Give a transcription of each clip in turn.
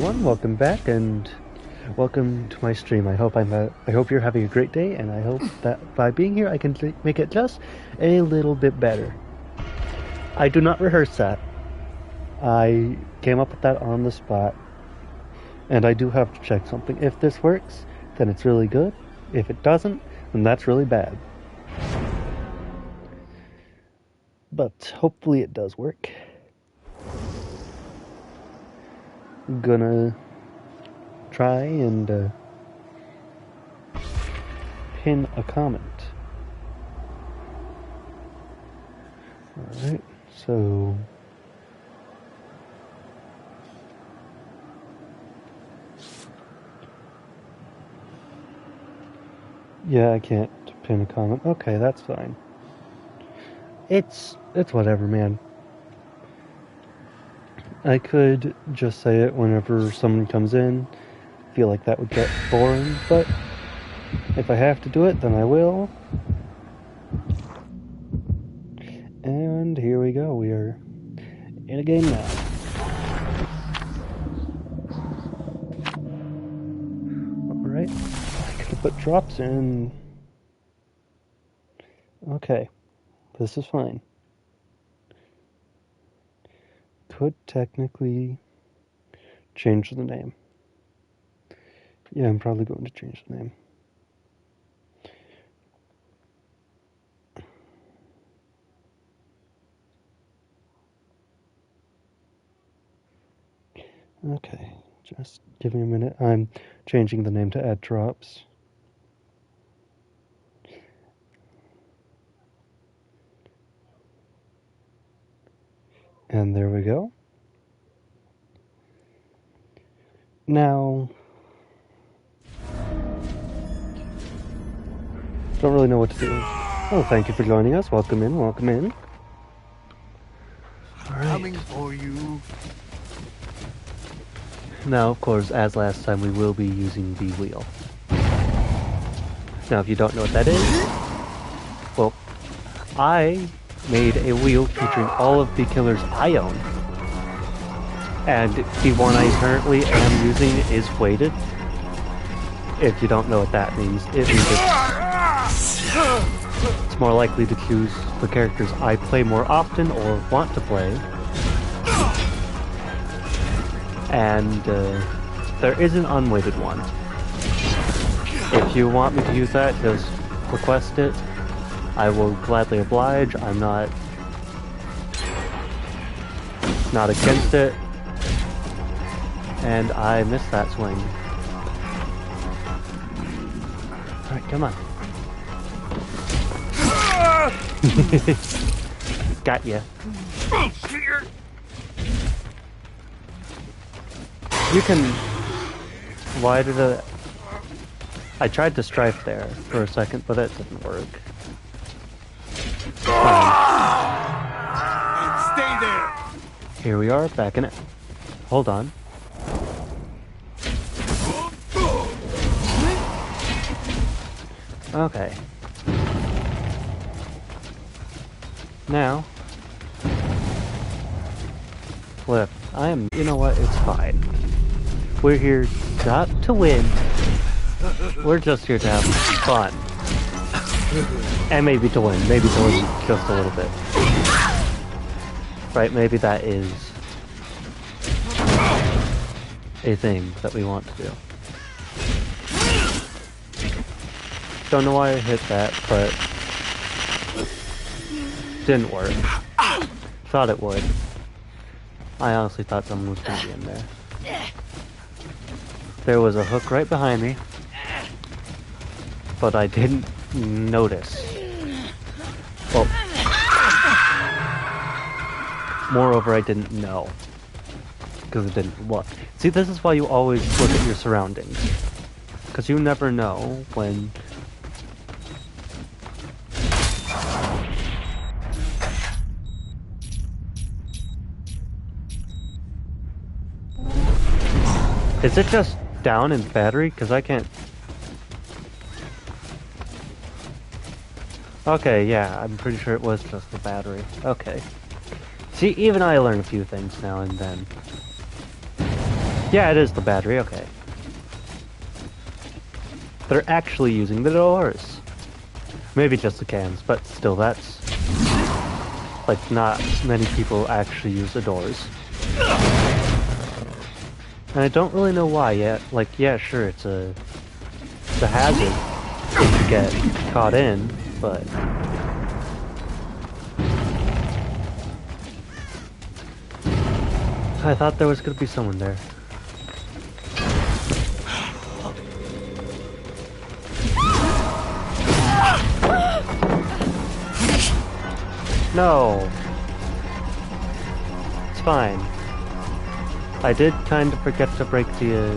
Everyone, welcome back and welcome to my stream. I hope you're having a great day, and I hope that by being here I can make it just a little bit better. I do not rehearse that. I came up with that on the spot, and I do have to check something. If this works, then it's really good. If it doesn't, then that's really bad. But hopefully it does work. I'm gonna try and pin a comment. Alright, so yeah, I can't pin a comment. Okay, that's fine. It's whatever, man. I could just say it whenever someone comes in. I feel like that would get boring, but if I have to do it, then I will. And here we go. We are in a game now. Alright. I gotta put drops in. Okay. This is fine. Could technically change the name. Yeah, I'm probably going to change the name. Okay, just give me a minute. I'm changing the name to add drops. And there we go. Now, don't really know what to do. Oh, thank you for joining us. Welcome in, welcome in. All right. Coming for you. Now, of course, as last time, we will be using the wheel. Now, if you don't know what that is, well, I made a wheel featuring all of the killers I own. And the one I currently am using is weighted. If you don't know what that means, it means it's more likely to choose the characters I play more often or want to play. And there is an unweighted one. If you want me to use that, just request it. I will gladly oblige. I'm not against it. And I missed that swing. Alright, come on. Got ya. You can... Why did I tried to strife there for a second, but it didn't work. Stay there. Here we are, back in it. Hold on. Okay. Now, flip. You know what, it's fine. We're here not to win. We're just here to have fun. And maybe to win. Maybe to win just a little bit. Right, maybe that is a thing that we want to do. Don't know why I hit that, but didn't work. Thought it would. I honestly thought someone was gonna be in there. There was a hook right behind me, but I didn't notice. Well, moreover, I didn't know. Because it didn't look. See, this is why you always look at your surroundings. Because you never know when... Is it just down in battery? Because I can't... Okay, yeah, I'm pretty sure it was just the battery. Okay. See, even I learn a few things now and then. Yeah, it is the battery, okay. They're actually using the doors. Maybe just the cans, but still, that's... like, not many people actually use the doors. And I don't really know why yet. Like, yeah, sure, it's a hazard if you get caught in, but... I thought there was gonna be someone there. No! It's fine. I did kind of forget to break the...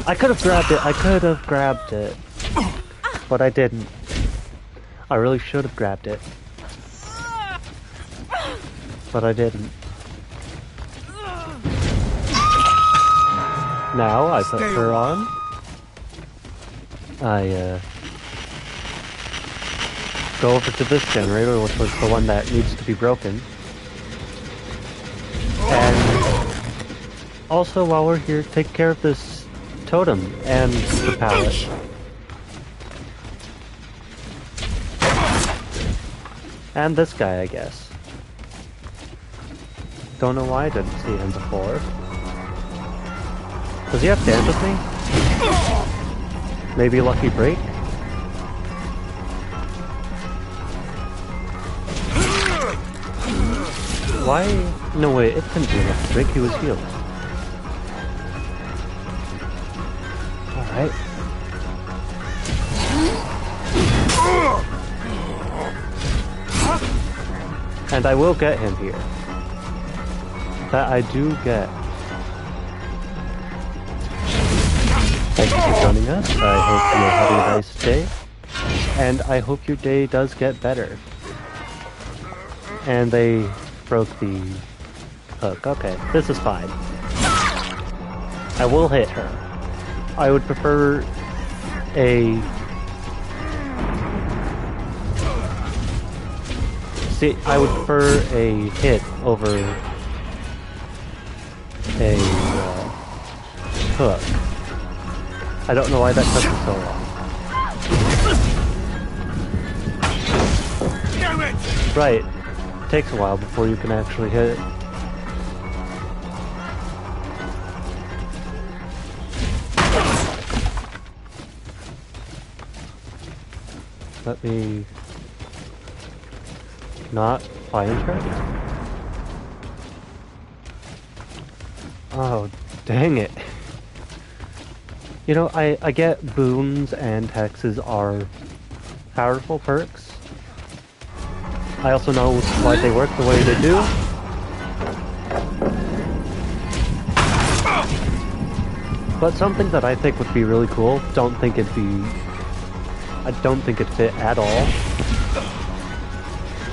I could have grabbed it. But I didn't. I really should have grabbed it. But I didn't. Now I put her on. I go over to this generator, which was the one that needs to be broken. And also, while we're here, take care of this totem and the pallet. And this guy, I guess. Don't know why I didn't see him before. Does he have dance with me? Maybe lucky break? Why? No way, it couldn't be lucky break, he was healed. Alright. And I will get him here. That I do get. Thank you for joining us. I hope you're having a nice day. And I hope your day does get better. And they broke the hook. Okay, this is fine. I will hit her. I would prefer a... See, I would prefer a hit over a hook. I don't know why that took me so long. Damn it! Right. It takes a while before you can actually hit it. Let me not find her. Oh, dang it. You know, I get boons and hexes are powerful perks. I also know why they work the way they do. But something that I think would be really cool, I don't think it'd fit at all,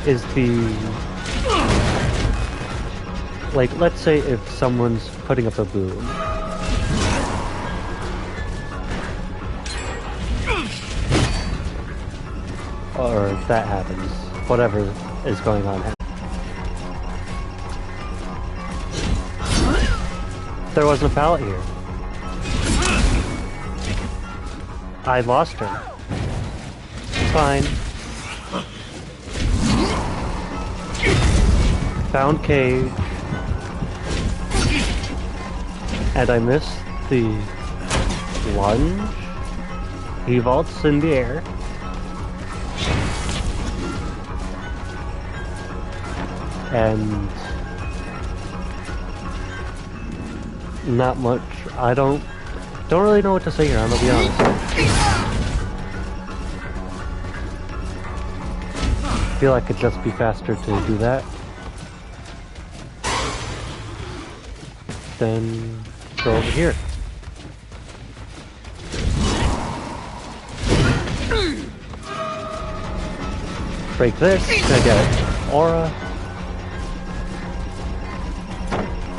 is the... Like, let's say if someone's putting up a boom. Or if that happens, whatever is going on. There wasn't a pallet here. I lost her. Fine. Found cage. And I missed the lunge. He vaults in the air. And not much. I don't really know what to say here, I'm gonna be honest. I feel like it'd just be faster to do that than go over here. Break this, I get aura.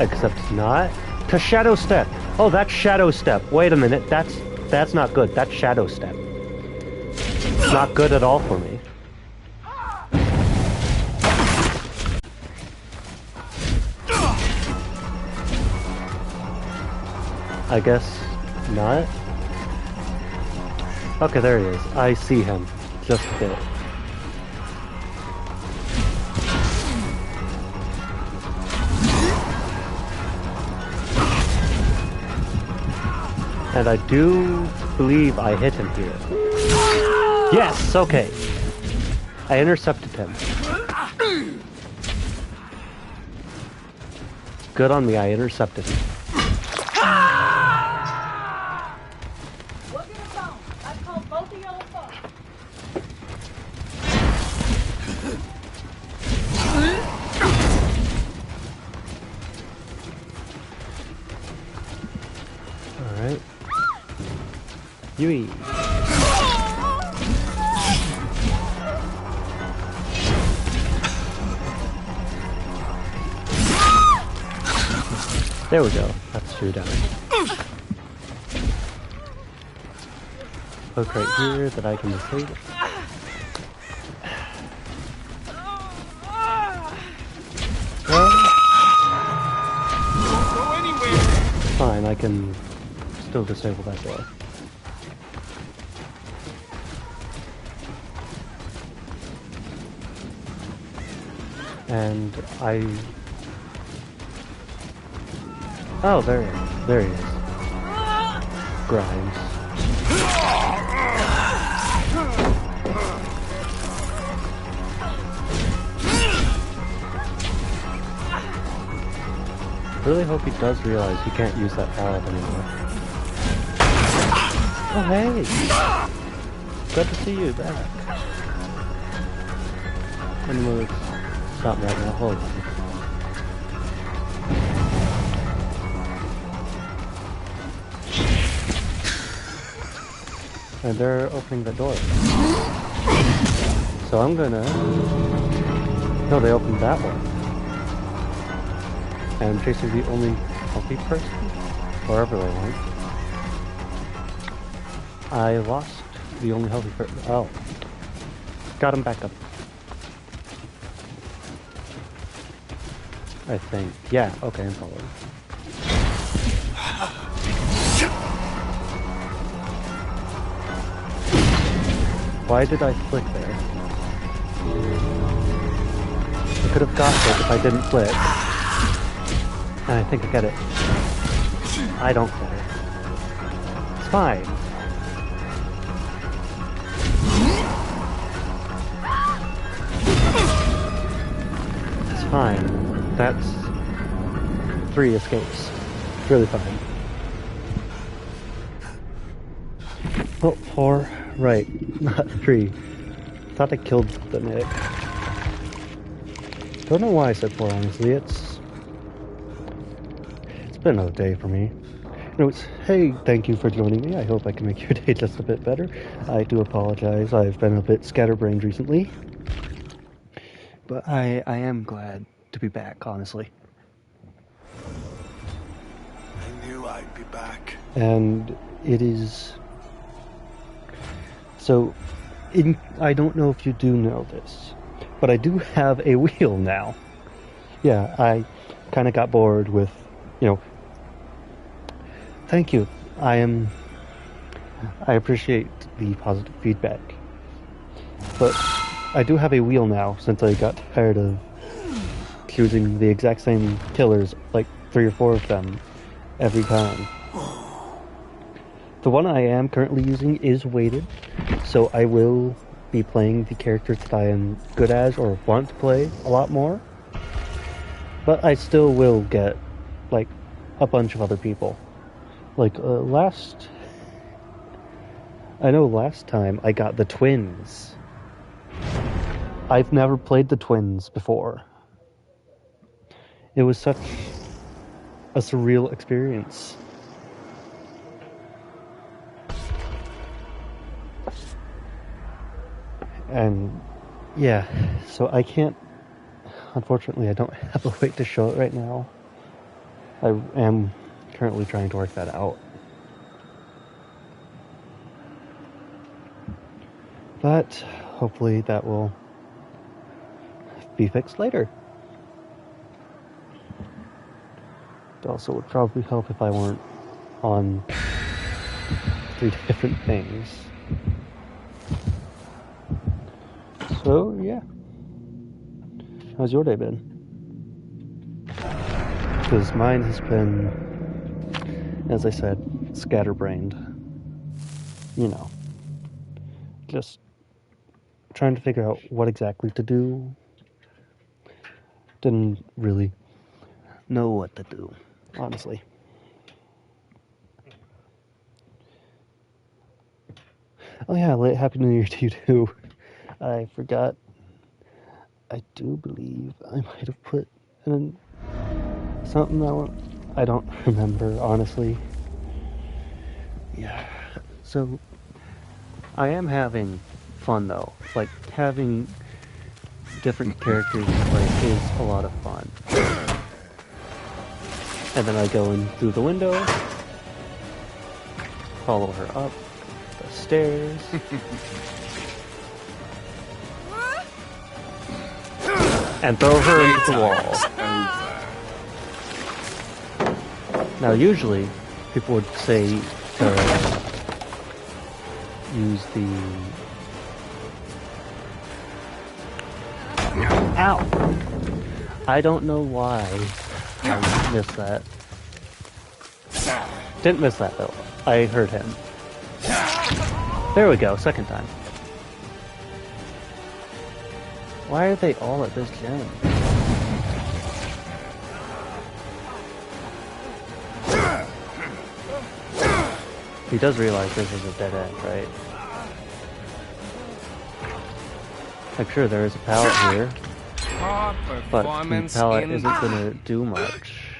Except not. To Shadow Step! Oh, that's Shadow Step. Wait a minute, that's not good. That's Shadow Step. It's not good at all for me. I guess not. Okay, there he is. I see him. Just a bit. And I do believe I hit him here. Yes, okay. I intercepted him. Good on me, I intercepted him. Alright. Yui. There we go. That's 2 down. Hook right here that I can take. Fine, I can still disable that door. And I... Oh, there he is. Grimes. I really hope he does realize he can't use that power anymore. Oh, hey! Good to see you back. And we'll stop right now. Hold on. And they're opening the door. So I'm gonna... No, they opened that one. And I'm chasing the only healthy person, wherever they went. I lost the only healthy person. Oh. Got him back up. I think. Yeah, okay, I'm following. Why did I flick there? I could have got it if I didn't flick. And I think I get it. I don't get it. It's fine. It's fine. That's 3 escapes. It's really fine. Oh, 4. Right, not 3. Thought I killed the Nick. Don't know why I said 4, honestly. It's been a day for me. Anyways, hey, thank you for joining me. I hope I can make your day just a bit better. I do apologize. I've been a bit scatterbrained recently. But I am glad to be back, honestly. I knew I'd be back. And it is... So, I don't know if you do know this, but I do have a wheel now. Yeah, I kind of got bored with, thank you. I appreciate the positive feedback. But I do have a wheel now, since I got tired of choosing the exact same killers, like 3 or 4 of them, every time. The one I am currently using is weighted, so I will be playing the characters that I am good as or want to play a lot more. But I still will get, like, a bunch of other people. Like, I know last time I got the twins. I've never played the twins before. It was such a surreal experience. And yeah, so I can't, unfortunately I don't have a way to show it right now. I am currently trying to work that out. But hopefully that will be fixed later. It also would probably help if I weren't on 3 different things. So, yeah. How's your day been? Because mine has been, as I said, scatterbrained. You know, just trying to figure out what exactly to do. Didn't really know what to do, honestly. Oh yeah, Happy New Year to you too. I forgot. I do believe I might have put in something I don't remember, honestly. Yeah. So, I am having fun though. Like, having different characters play is a lot of fun. And then I go in through the window, follow her up the stairs, and throw her into the wall. Now, usually, people would say to use the... Ow! I don't know why I missed that. Didn't miss that, though. I heard him. There we go, second time. Why are they all at this gym? He does realize this is a dead end, right? I'm sure there is a pallet here, but the pallet isn't gonna do much.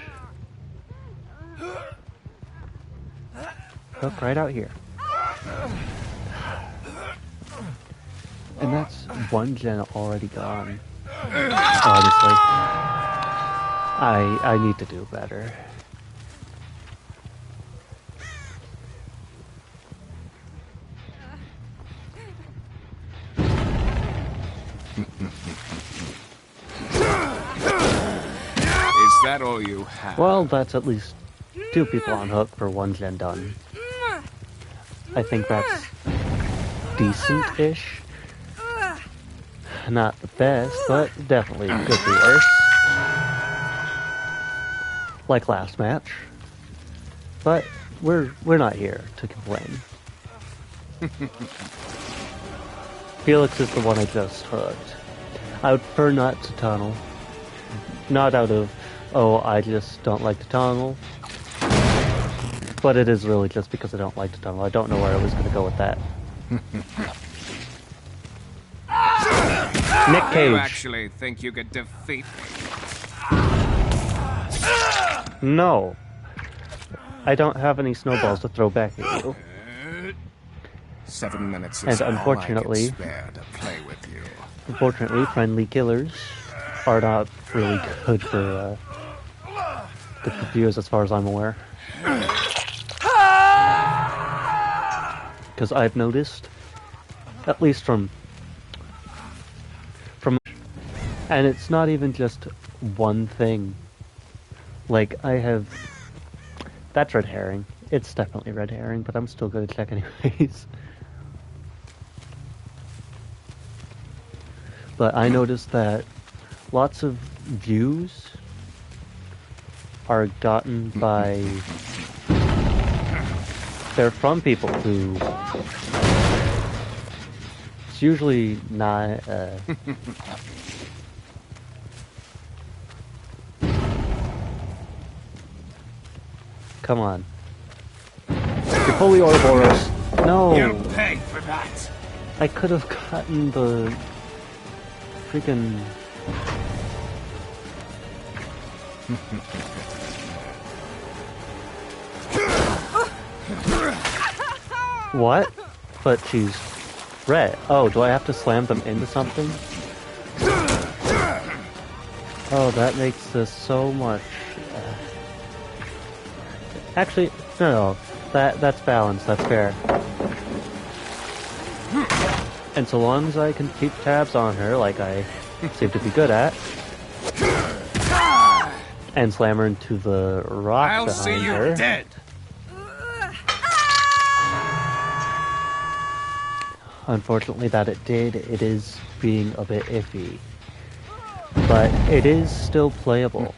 Look, right out here. And that's one gen already gone. Honestly. I need to do better. Is that all you have? Well, that's at least 2 people on hook for 1 gen done. I think that's decent-ish. Not the best, but definitely could be worse. Like last match. But we're not here to complain. Felix is the one I just hooked. I would prefer not to tunnel. Not out of, oh, I just don't like to tunnel. But it is really just because I don't like to tunnel. I don't know where I was going to go with that. Nick Cage. You actually think you could defeat me? No. I don't have any snowballs to throw back at you. 7 minutes And is unfortunately, all I can spare to play with you. Unfortunately, friendly killers are not really good for viewers as far as I'm aware. Because I've noticed, at least from, and it's not even just one thing. Like, that's red herring. It's definitely red herring, but I'm still gonna check anyways. But I noticed that lots of views are gotten by... They're from people who... It's usually not... Come on. You're fully Ouroboros. No! You'll pay for that! I could have gotten the... freaking... What? But she's red. Oh, do I have to slam them into something? Oh, that makes this so much... Actually, no. That's balanced. That's fair. And so long as I can keep tabs on her, like I seem to be good at, and slam her into the rock I'll behind see you her. dead. unfortunately, that it did. It is being a bit iffy. But it is still playable.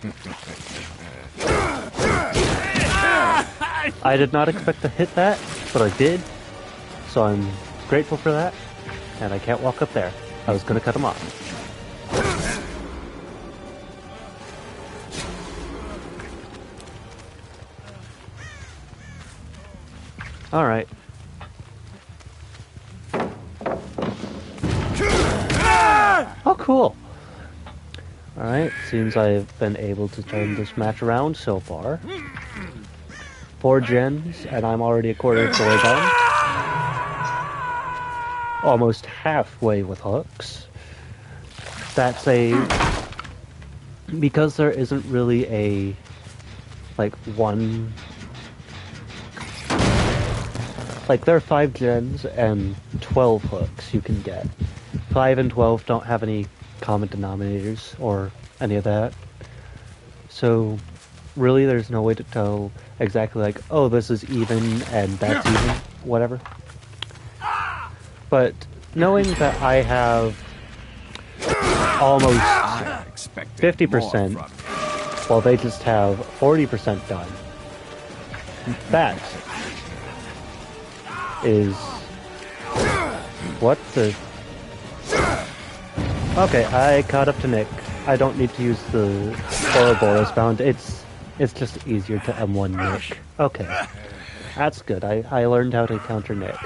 I did not expect to hit that, but I did. So I'm grateful for that. And I can't walk up there. I was gonna cut him off. Alright. Oh, cool. Alright, seems I've been able to turn this match around so far. 4 gens, and I'm already a quarter of the way done. Almost halfway with hooks. That's because there isn't really a, like, one... Like, there are 5 gens and 12 hooks you can get. 5 and 12 don't have any common denominators or any of that. So, really, there's no way to tell exactly, like, oh, this is even and that's even, whatever. But knowing that I have almost 50%, while they just have 40% done, that is... What the... Okay, I caught up to Nick. I don't need to use the Ouroboros bound. It's just easier to M1 Nick. Okay. That's good. I learned how to counter Nick.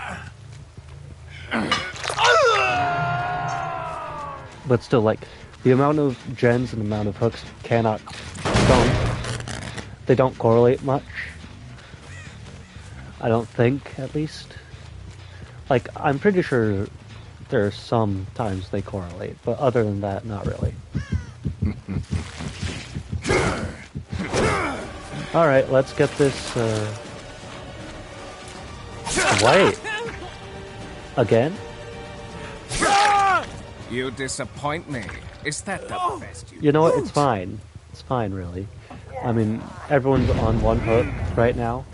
But still, like, the amount of gens and the amount of hooks they don't correlate much. I don't think, at least. Like, I'm pretty sure there are some times they correlate, but other than that, not really. Alright, let's get this, Wait! Again? You disappoint me. Is that the best You know what? It's fine. It's fine, really. I mean, everyone's on one hook right now.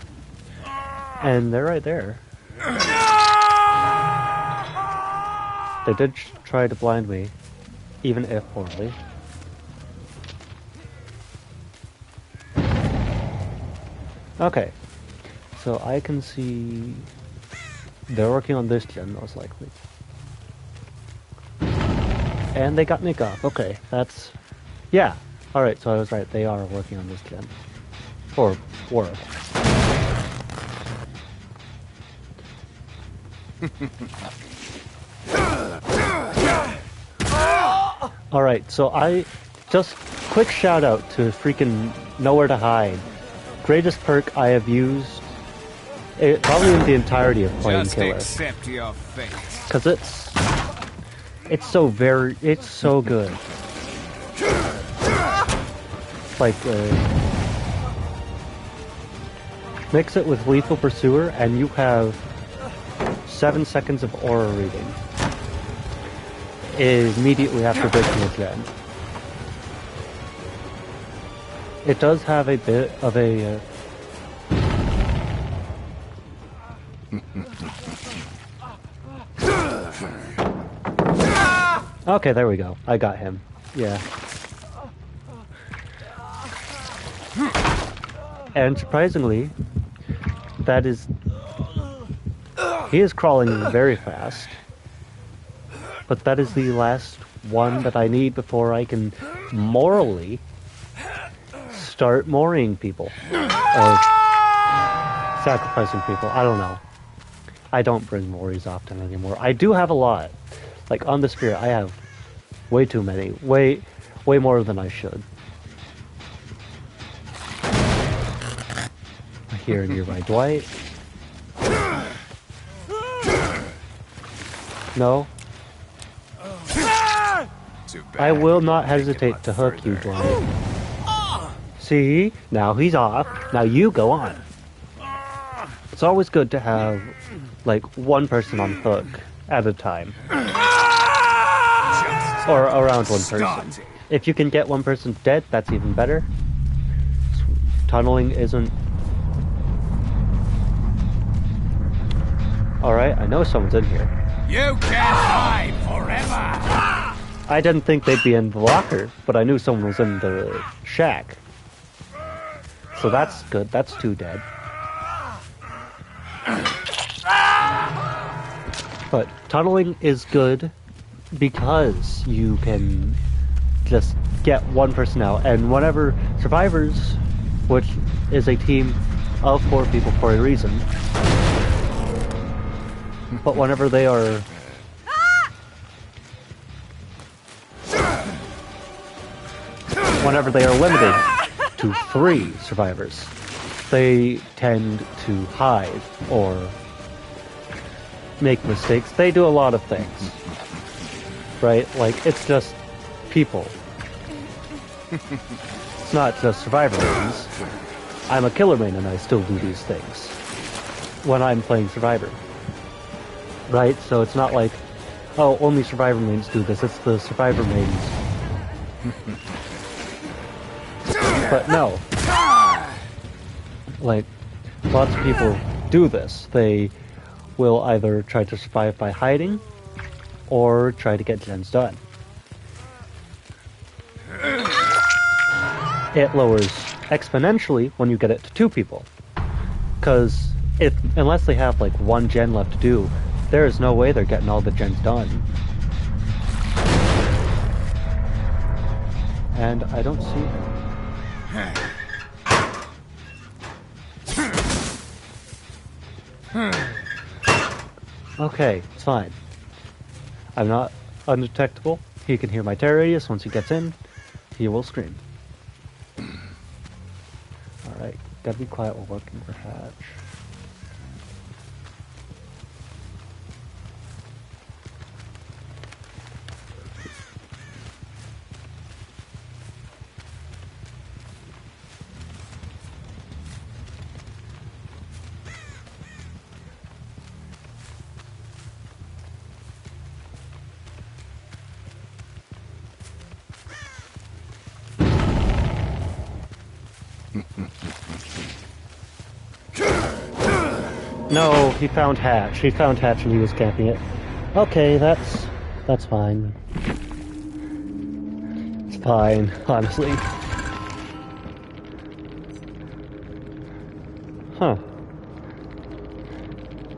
And they're right there. They did try to blind me, even if poorly. Okay, so I can see they're working on this gen, most likely. And they got Nick off. Okay, that's... Yeah, alright, so I was right. They are working on this gen. Or were. Alright, so just quick shout out to freaking Nowhere to Hide. Greatest perk I have used probably in the entirety of playing Killer. Accept your fate. Cause it's so good. Like, mix it with Lethal Pursuer and you have 7 seconds of aura reading immediately after breaking a gen. It does have a bit of a... Okay, there we go. I got him. Yeah. And surprisingly, that is... He is crawling very fast. But that is the last one that I need before I can morally start mooring people. Or sacrificing people. I don't know. I don't bring Moris often anymore. I do have a lot. Like, on the Spirit, I have way too many. Way more than I should. Here nearby Dwight. No. I will not hesitate to hook you, Dwight. See? Now he's off. Now you go on. It's always good to have, like, one person on hook at a time. Or around one person. If you can get one person dead, that's even better. Tunneling isn't... Alright, I know someone's in here. You can't hide forever! I didn't think they'd be in the locker, but I knew someone was in the shack. So that's good. That's 2 dead. But tunneling is good because you can just get one person out. And whenever survivors, which is a team of 4 people for a reason, but whenever they are limited to 3 survivors, they tend to hide or make mistakes. They do a lot of things, right? Like, it's just people. It's not just survivor mains. I'm a killer main and I still do these things when I'm playing survivor, right? So it's not like, oh, only survivor mains do this. It's the survivor mains. But no, like, lots of people do this. They will either try to survive by hiding or try to get gens done. It lowers exponentially when you get it to 2 people, because unless they have like 1 gen left to do, there is no way they're getting all the gens done. And I don't see him. Okay, it's fine. I'm not undetectable. He can hear my terror radius. Once he gets in, he will scream. Alright, gotta be quiet while working for Hatch. No, he found Hatch. He found Hatch and he was camping it. Okay, that's fine. It's fine, honestly. Huh.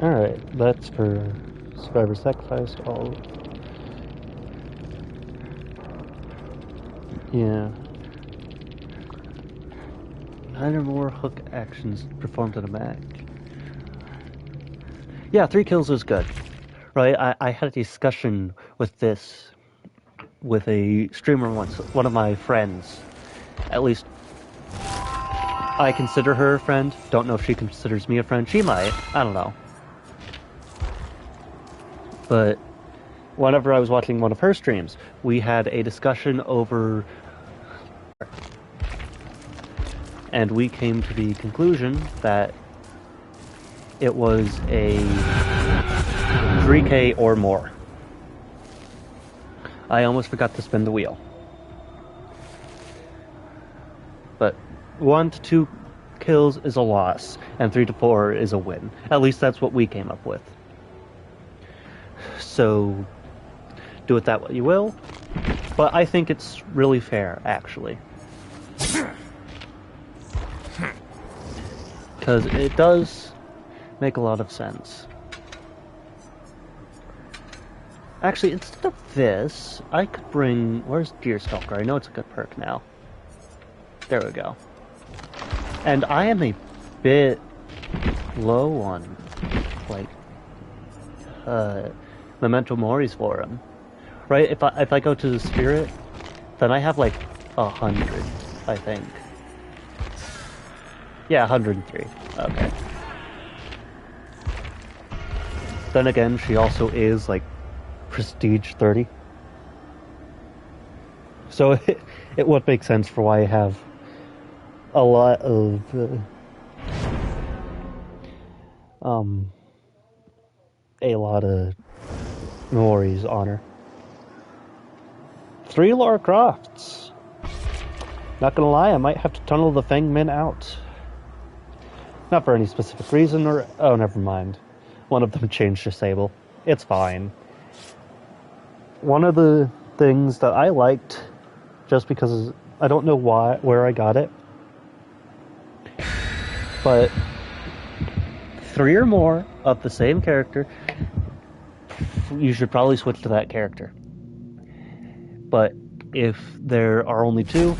Alright, that's for Survivor Sacrificed. All. Yeah. 9 or more hook actions performed at a match. Yeah, 3 kills is good, right? I had a discussion with this with a streamer once, one of my friends. At least I consider her a friend. Don't know if she considers me a friend. She might. I don't know. But whenever I was watching one of her streams, we had a discussion over... And we came to the conclusion that it was a 3K or more. I almost forgot to spin the wheel. But 1 to 2 kills is a loss, and 3 to 4 is a win. At least that's what we came up with. So, do it that way you will. But I think it's really fair, actually. Because it does make a lot of sense. Actually, instead of this, I could bring... Where's Deerstalker? I know it's a good perk now. There we go. And I am a bit low on, like, Memento Mori's for him. Right? If I go to the Spirit, then I have like 100, I think. Yeah, 103. Okay. Then again, she also is like Prestige 30. So it would make sense for why I have a lot of memories on her. 3 Lara Crofts. Not gonna lie, I might have to tunnel the Fangmen out. Not for any specific reason, or... Oh, never mind. One of them changed to Sable. It's fine. one of the things that I liked, just because I don't know where I got it, but 3 or more of the same character, you should probably switch to that character. But if there are only 2,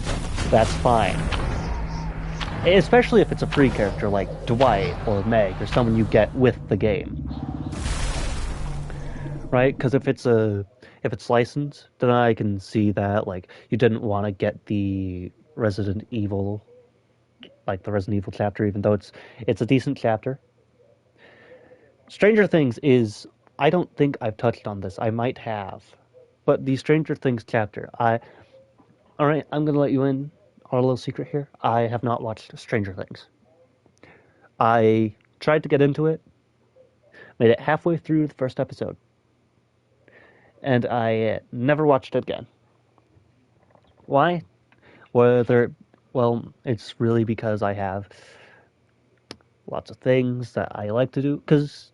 that's fine. Especially if it's a free character like Dwight or Meg or someone you get with the game. Right? Because if it's licensed, then I can see that like you didn't want to get the Resident Evil, like the Resident Evil chapter, even though it's a decent chapter. Stranger Things is, I don't think I've touched on this. I might have. But the Stranger Things chapter, alright, I'm gonna let you in on a little secret here. I have not watched Stranger Things. I tried to get into it, made it halfway through the first episode, and I never watched it again. Why? Well, it's really because I have lots of things that I like to do, because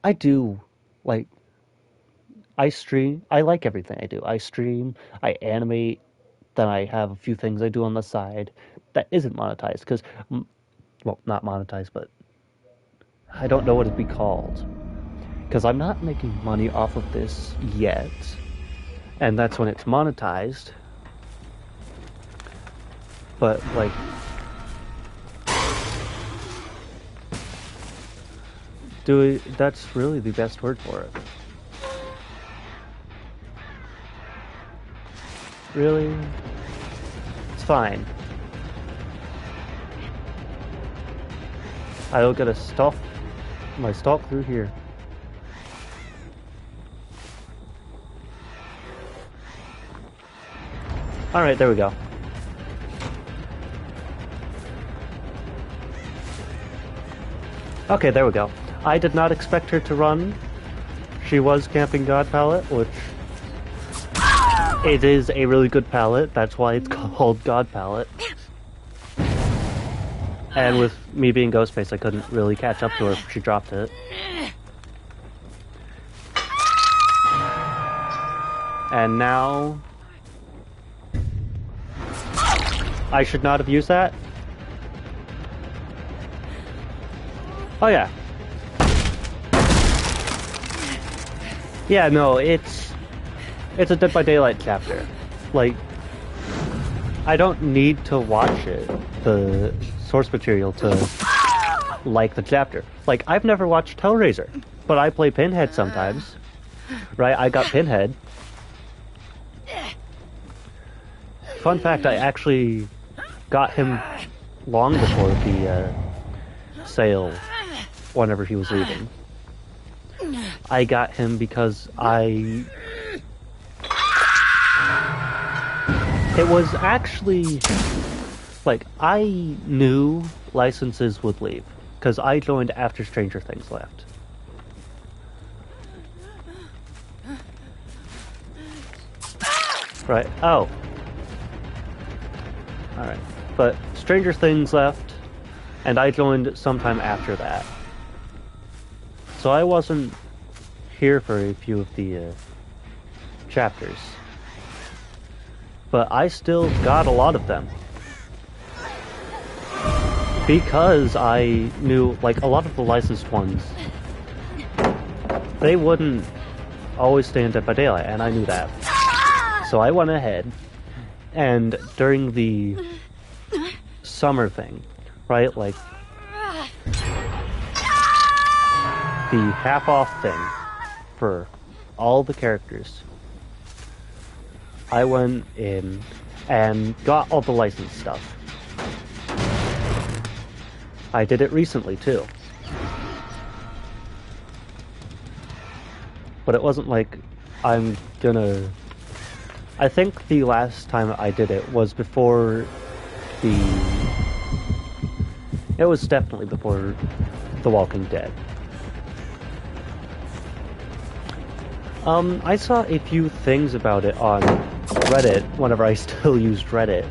I do, like, I stream, I like everything I do. I stream, I animate, then I have a few things I do on the side that isn't monetized, because, well, not monetized, but I don't know what it'd be called. Because I'm not making money off of this yet, and that's when it's monetized. But, like, that's really the best word for it. Really? It's fine. I'll get my stalk through here. Alright, there we go. Okay, there we go. I did not expect her to run. She was camping God Palette, which... It is a really good palette, that's why it's called God Palette. And with me being Ghostface, I couldn't really catch up to her if she dropped it. And now... I should not have used that? Oh yeah. Yeah, no, it's a Dead by Daylight chapter. Like, I don't need to watch it, the source material, to like the chapter. Like, I've never watched Hellraiser, but I play Pinhead sometimes. Right, I got Pinhead. Fun fact, I actually got him long before the sale, whenever he was leaving. I got him because it was actually, like, I knew licenses would leave, because I joined after Stranger Things left. Right, oh. Alright, but Stranger Things left, and I joined sometime after that. So I wasn't here for a few of the chapters. But I still got a lot of them. Because I knew, like, a lot of the licensed ones, they wouldn't always stay in Dead by Daylight, and I knew that. So I went ahead, and during the summer thing, right, like, the half-off thing for all the characters, I went in and got all the licensed stuff. I did it recently, too. But it wasn't like I'm gonna... I think the last time I did it was before the... It was definitely before The Walking Dead. I saw a few things about it on Reddit, whenever I still used Reddit.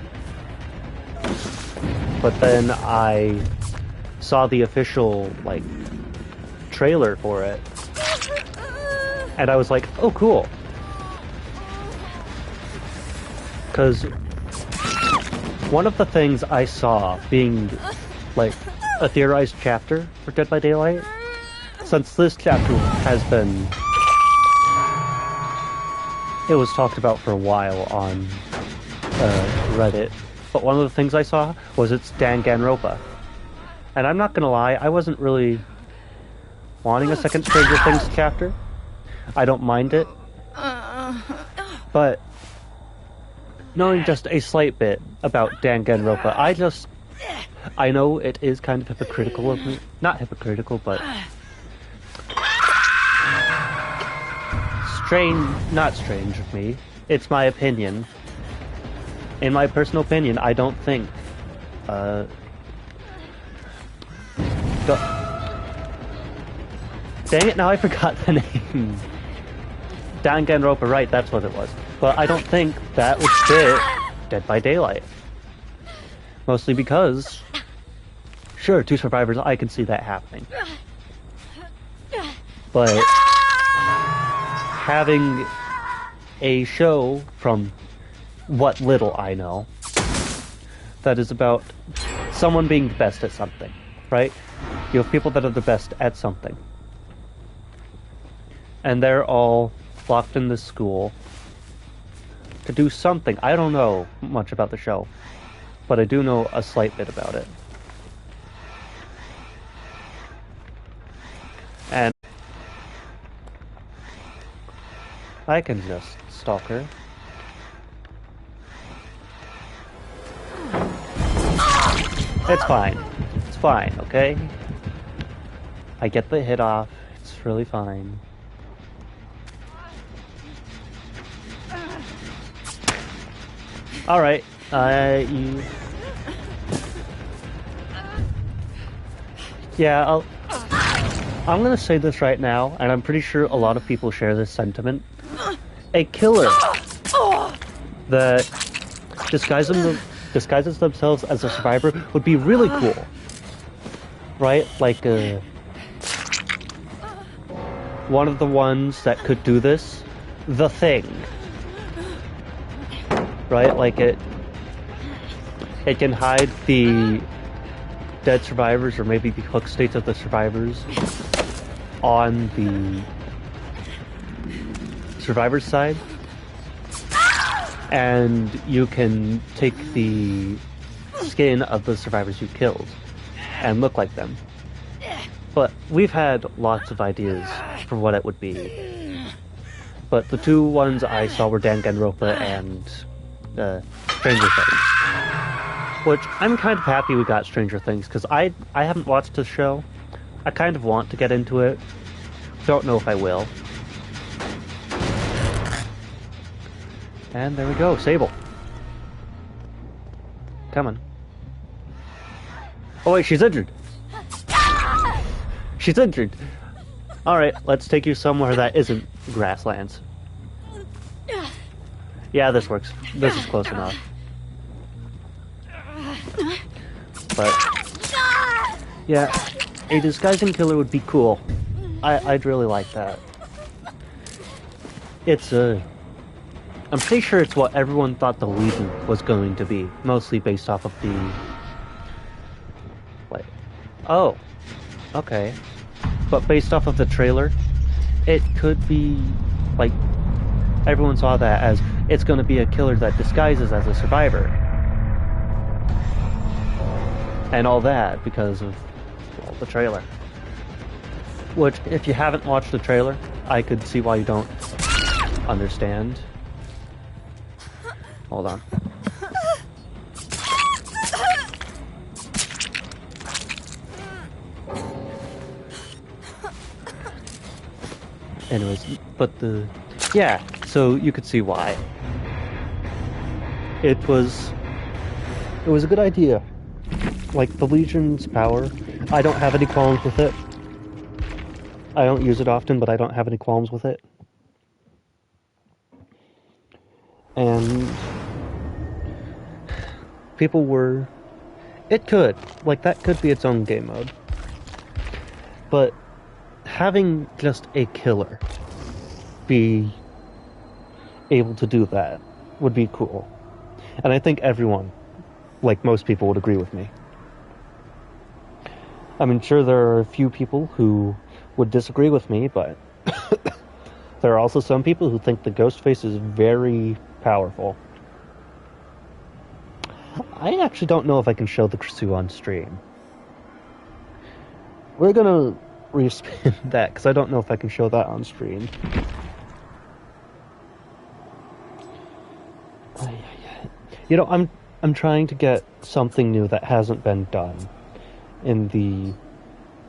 But then I saw the official, like, trailer for it. And I was like, oh, cool. Because one of the things I saw being, like, a theorized chapter for Dead by Daylight, since this chapter has been... It was talked about for a while on Reddit, but one of the things I saw was it's Danganronpa. And I'm not gonna lie, I wasn't really wanting a second Stranger Things chapter. I don't mind it. But knowing just a slight bit about Danganronpa, I know it is kind of hypocritical of me. Not hypocritical, but not strange of me. It's my opinion. In my personal opinion, I don't think dang it, now I forgot the name. Danganronpa, right, that's what it was. But I don't think that would fit Dead by Daylight. Mostly because, sure, 2 survivors, I can see that happening. But having a show, from what little I know, that is about someone being the best at something, right? You have people that are the best at something. And they're all locked in this school to do something. I don't know much about the show, but I do know a slight bit about it. And I can just stalk her. It's fine. It's fine, okay? I get the hit off. It's really fine. Alright, you... Yeah, I'm gonna say this right now, and I'm pretty sure a lot of people share this sentiment. A killer that disguises themselves as a survivor would be really cool. Right? Like, one of the ones that could do this, The Thing. Right? Like, it can hide the dead survivors, or maybe the hook states of the survivors, on the survivor's side. And you can take the skin of the survivors you killed and look like them. But we've had lots of ideas for what it would be. But the 2 ones I saw were Danganronpa and Stranger Things. Which, I'm kind of happy we got Stranger Things, because I haven't watched the show. I kind of want to get into it. Don't know if I will. And there we go, Sable. Come on. Oh wait, she's injured. She's injured. Alright, let's take you somewhere that isn't grasslands. Yeah, this works. This is close enough. But yeah, a disguising killer would be cool. I'd really like that. It's I'm pretty sure it's what everyone thought the Legion was going to be, mostly based off of the... Wait. Oh. Okay. But based off of the trailer, it could be, like, everyone saw that as, it's going to be a killer that disguises as a survivor. And all that because of, well, the trailer. Which, if you haven't watched the trailer, I could see why you don't understand. Hold on. Anyways, but yeah, so you could see why. It was a good idea. Like, the Legion's power, I don't have any qualms with it. I don't use it often, but I don't have any qualms with it. And people were... It could. Like, that could be its own game mode. But having just a killer be able to do that would be cool. And I think everyone, like most people, would agree with me. I mean, sure, there are a few people who would disagree with me, but there are also some people who think the Ghostface is very powerful. I actually don't know if I can show the Krisu on stream. We're gonna respin that, because I don't know if I can show that on stream. You know, I'm trying to get something new that hasn't been done in the,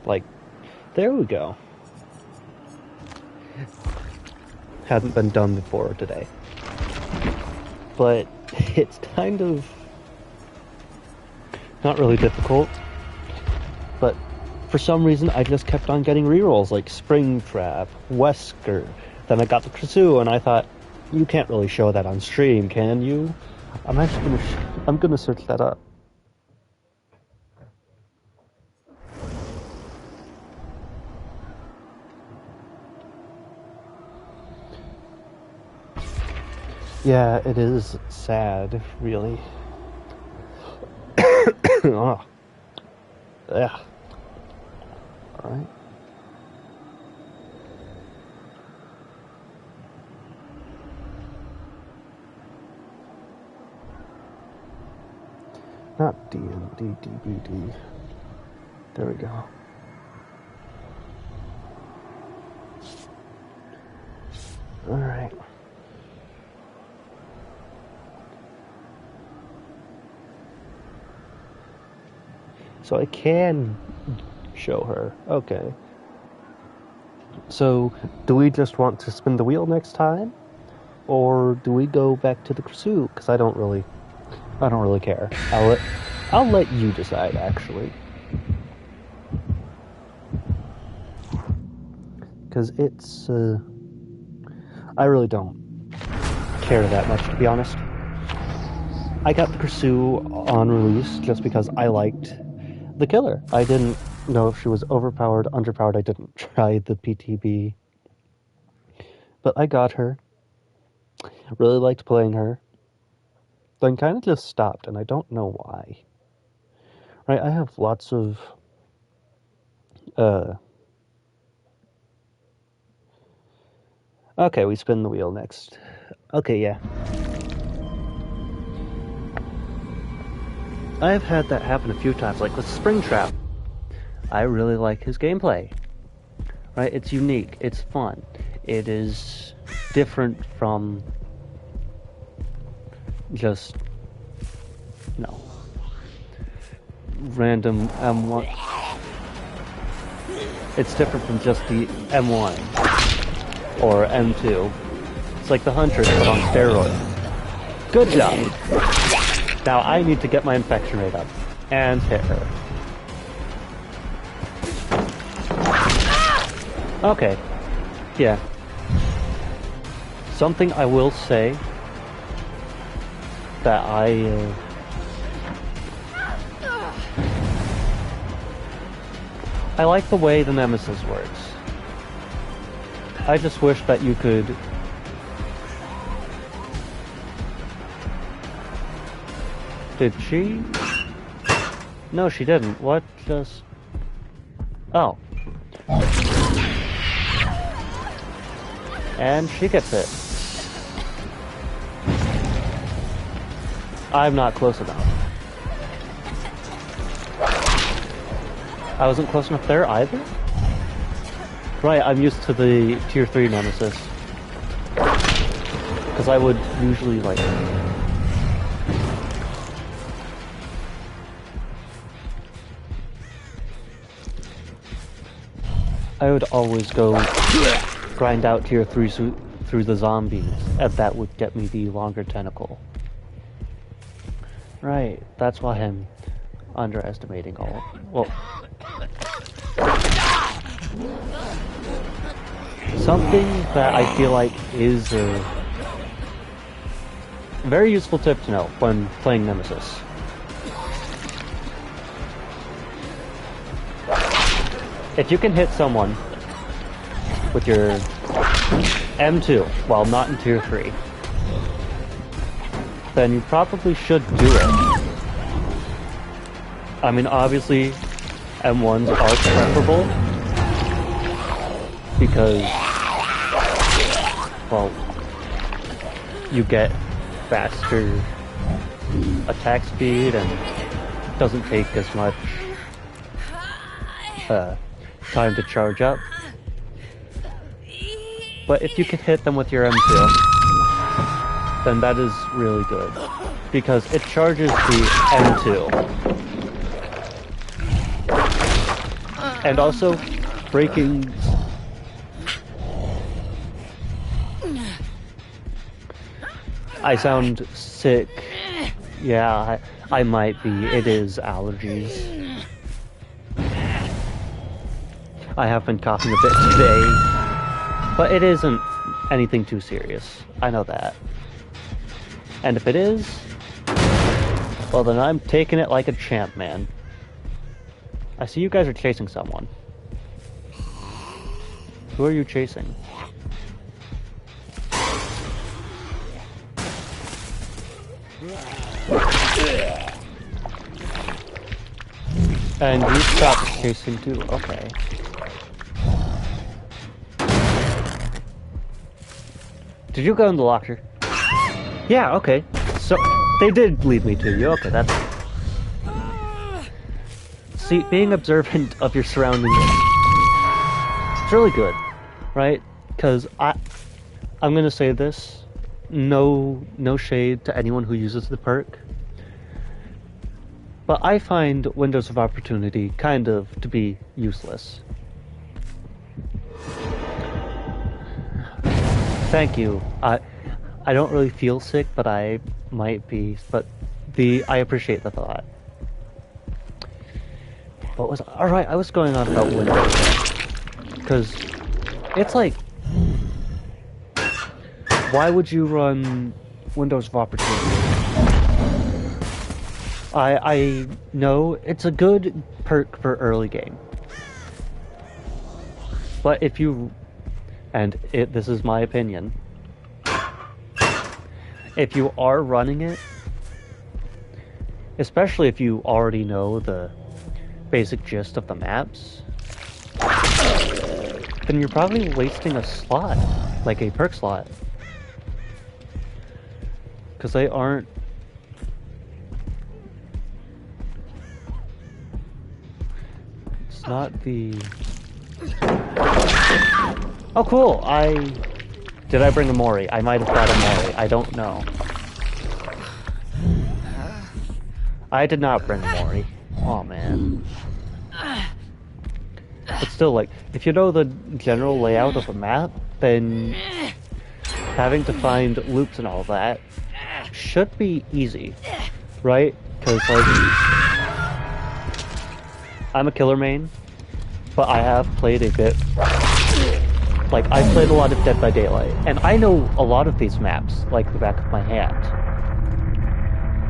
like, there we go. Hadn't been done before today. But it's kind of not really difficult, but for some reason I just kept on getting rerolls like Springtrap, Wesker. Then I got the Krisu, and I thought, you can't really show that on stream, can you? I'm actually gonna search that up. Yeah, it is sad, really. Oh. Yeah. Alright. Not DMD, DVD. There we go. Alright. So I can show her. Okay. So, do we just want to spin the wheel next time? Or do we go back to the Krisu? Because I don't really care. I'll let you decide, actually. Because it's, I really don't care that much, to be honest. I got the Krisu on release just because I liked the killer. I didn't know if she was overpowered, underpowered. I didn't try the PTB. But I got her. Really liked playing her. Then kind of just stopped, and I don't know why. Right, I have lots of okay, we spin the wheel next. Okay, yeah. I've had that happen a few times, like with Springtrap. I really like his gameplay. Right, it's unique, it's fun. It is different from just, you know, random M1. It's different from just the M1 or M2. It's like the Huntress, but on steroids. Good job. Now I need to get my infection rate up and hit her. Okay. Yeah. Something I will say that I like the way the Nemesis works. I just wish that you could Did she? No, she didn't. What just... Oh. And she gets it. I'm not close enough. I wasn't close enough there either? Right, I'm used to the tier 3 Nemesis. Because I would usually, like... I would always go grind out tier 3 through the zombies, and that would get me the longer tentacle. Right, that's why I'm underestimating all. Well, something that I feel like is a very useful tip to know when playing Nemesis. If you can hit someone with your M2 while not in tier 3, then you probably should do it. I mean, obviously, M1s are preferable because, well, you get faster attack speed and doesn't take as much time to charge up. But if you can hit them with your M2, then that is really good because it charges the M2. And also, breaking... I sound sick. Yeah, I might be. It is allergies. I have been coughing a bit today, but it isn't anything too serious. I know that. And if it is, well then I'm taking it like a champ, man. I see you guys are chasing someone. Who are you chasing? And you stopped chasing too, okay. Did you go in the locker? Yeah, okay. So, they did lead me to you, okay, that's... See, being observant of your surroundings, it's really good, right? Because I'm gonna say this, no shade to anyone who uses the perk, but I find Windows of Opportunity kind of to be useless. Thank you. I don't really feel sick, but I might be. But I appreciate the thought. What was alright? I was going on about Windows because it's like, why would you run Windows of Opportunity? I know it's a good perk for early game, but if you, and this is my opinion, if you are running it, especially if you already know the basic gist of the maps, then you're probably wasting a slot, like a perk slot, because they aren't. It's not the... Oh cool, did I bring a Mori? I might have brought a Mori, I don't know. I did not bring a Mori. Oh man. But still, like, if you know the general layout of a map, then having to find loops and all that should be easy, right? Because, like, I'm a killer main, but I have played a bit. Like, I've played a lot of Dead by Daylight, and I know a lot of these maps like the back of my hand.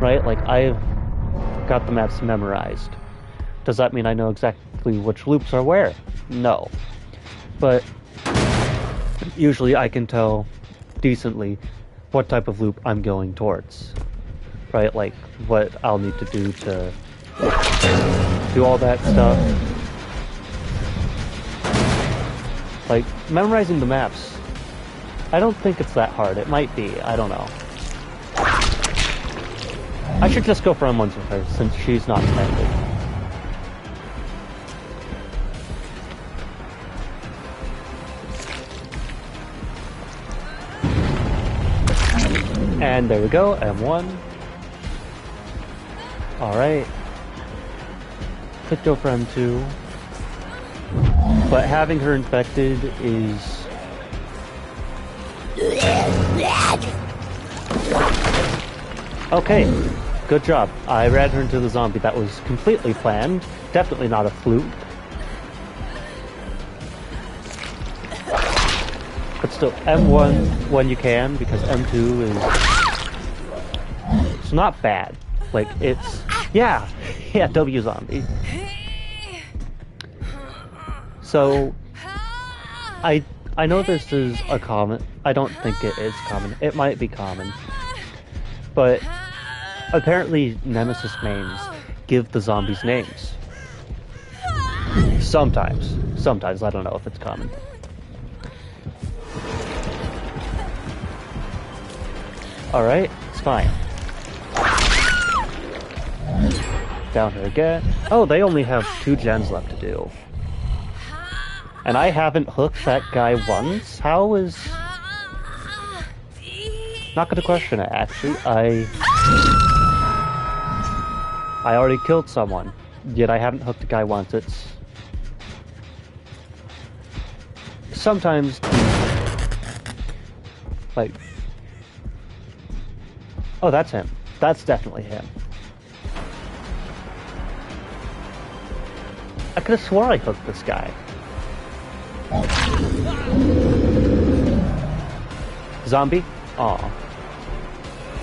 Right? Like, I've got the maps memorized. Does that mean I know exactly which loops are where? No. But usually I can tell decently what type of loop I'm going towards. Right? Like, what I'll need to do to do all that stuff. Like, memorizing the maps, I don't think it's that hard. It might be, I don't know. I should just go for M1s with her, since she's not connected. And there we go, M1. Alright. Could go for M2. But having her infected is... Okay, good job. I ran her into the zombie. That was completely planned. Definitely not a fluke. But still, M1 when you can, because M2 is... It's not bad. Like, it's... Yeah, W zombie. So, I know this is a common... I don't think it is common. It might be common. But apparently Nemesis mains give the zombies names. Sometimes. Sometimes, I don't know if it's common. Alright, it's fine. Down here again. Oh, they only have 2 gens left to do. And I haven't hooked that guy once? How is... Not gonna question it, actually. I already killed someone, yet I haven't hooked a guy once. It's... Sometimes... Like... Oh, that's him. That's definitely him. I could have swore I hooked this guy. Zombie? Aw.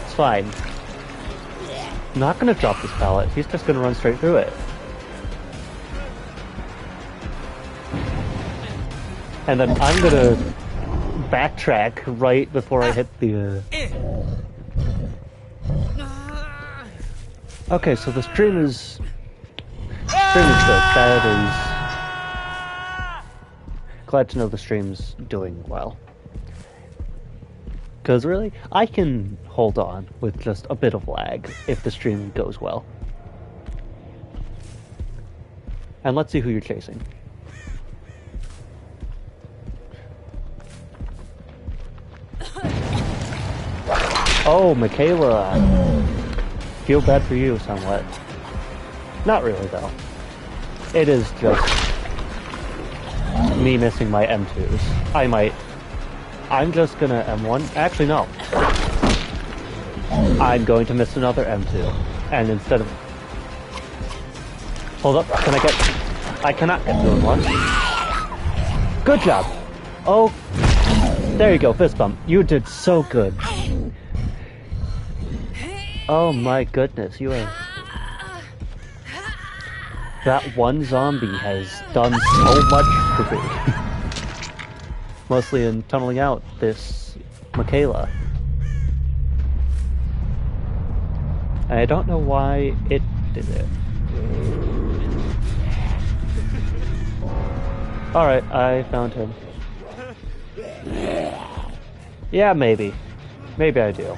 It's fine. I'm not gonna drop this pallet. He's just gonna run straight through it. And then I'm gonna backtrack right before I hit the... Okay, so the stream is... Stream is good. That is... Glad to know the stream's doing well. Because really, I can hold on with just a bit of lag if the stream goes well. And let's see who you're chasing. Oh, Michaela. Feel bad for you somewhat. Not really, though. It is just me missing my M2s. I'm just gonna M1. Actually, no. I'm going to miss another M2. And instead of... Hold up, can I get... I cannot get 2 in 1. Good job. Oh, there you go, fist bump. You did so good. Oh my goodness, you have... That one zombie has done so much for me. Mostly in tunneling out this Michaela. And I don't know why it did it. Alright, I found him. Yeah, maybe. Maybe I do.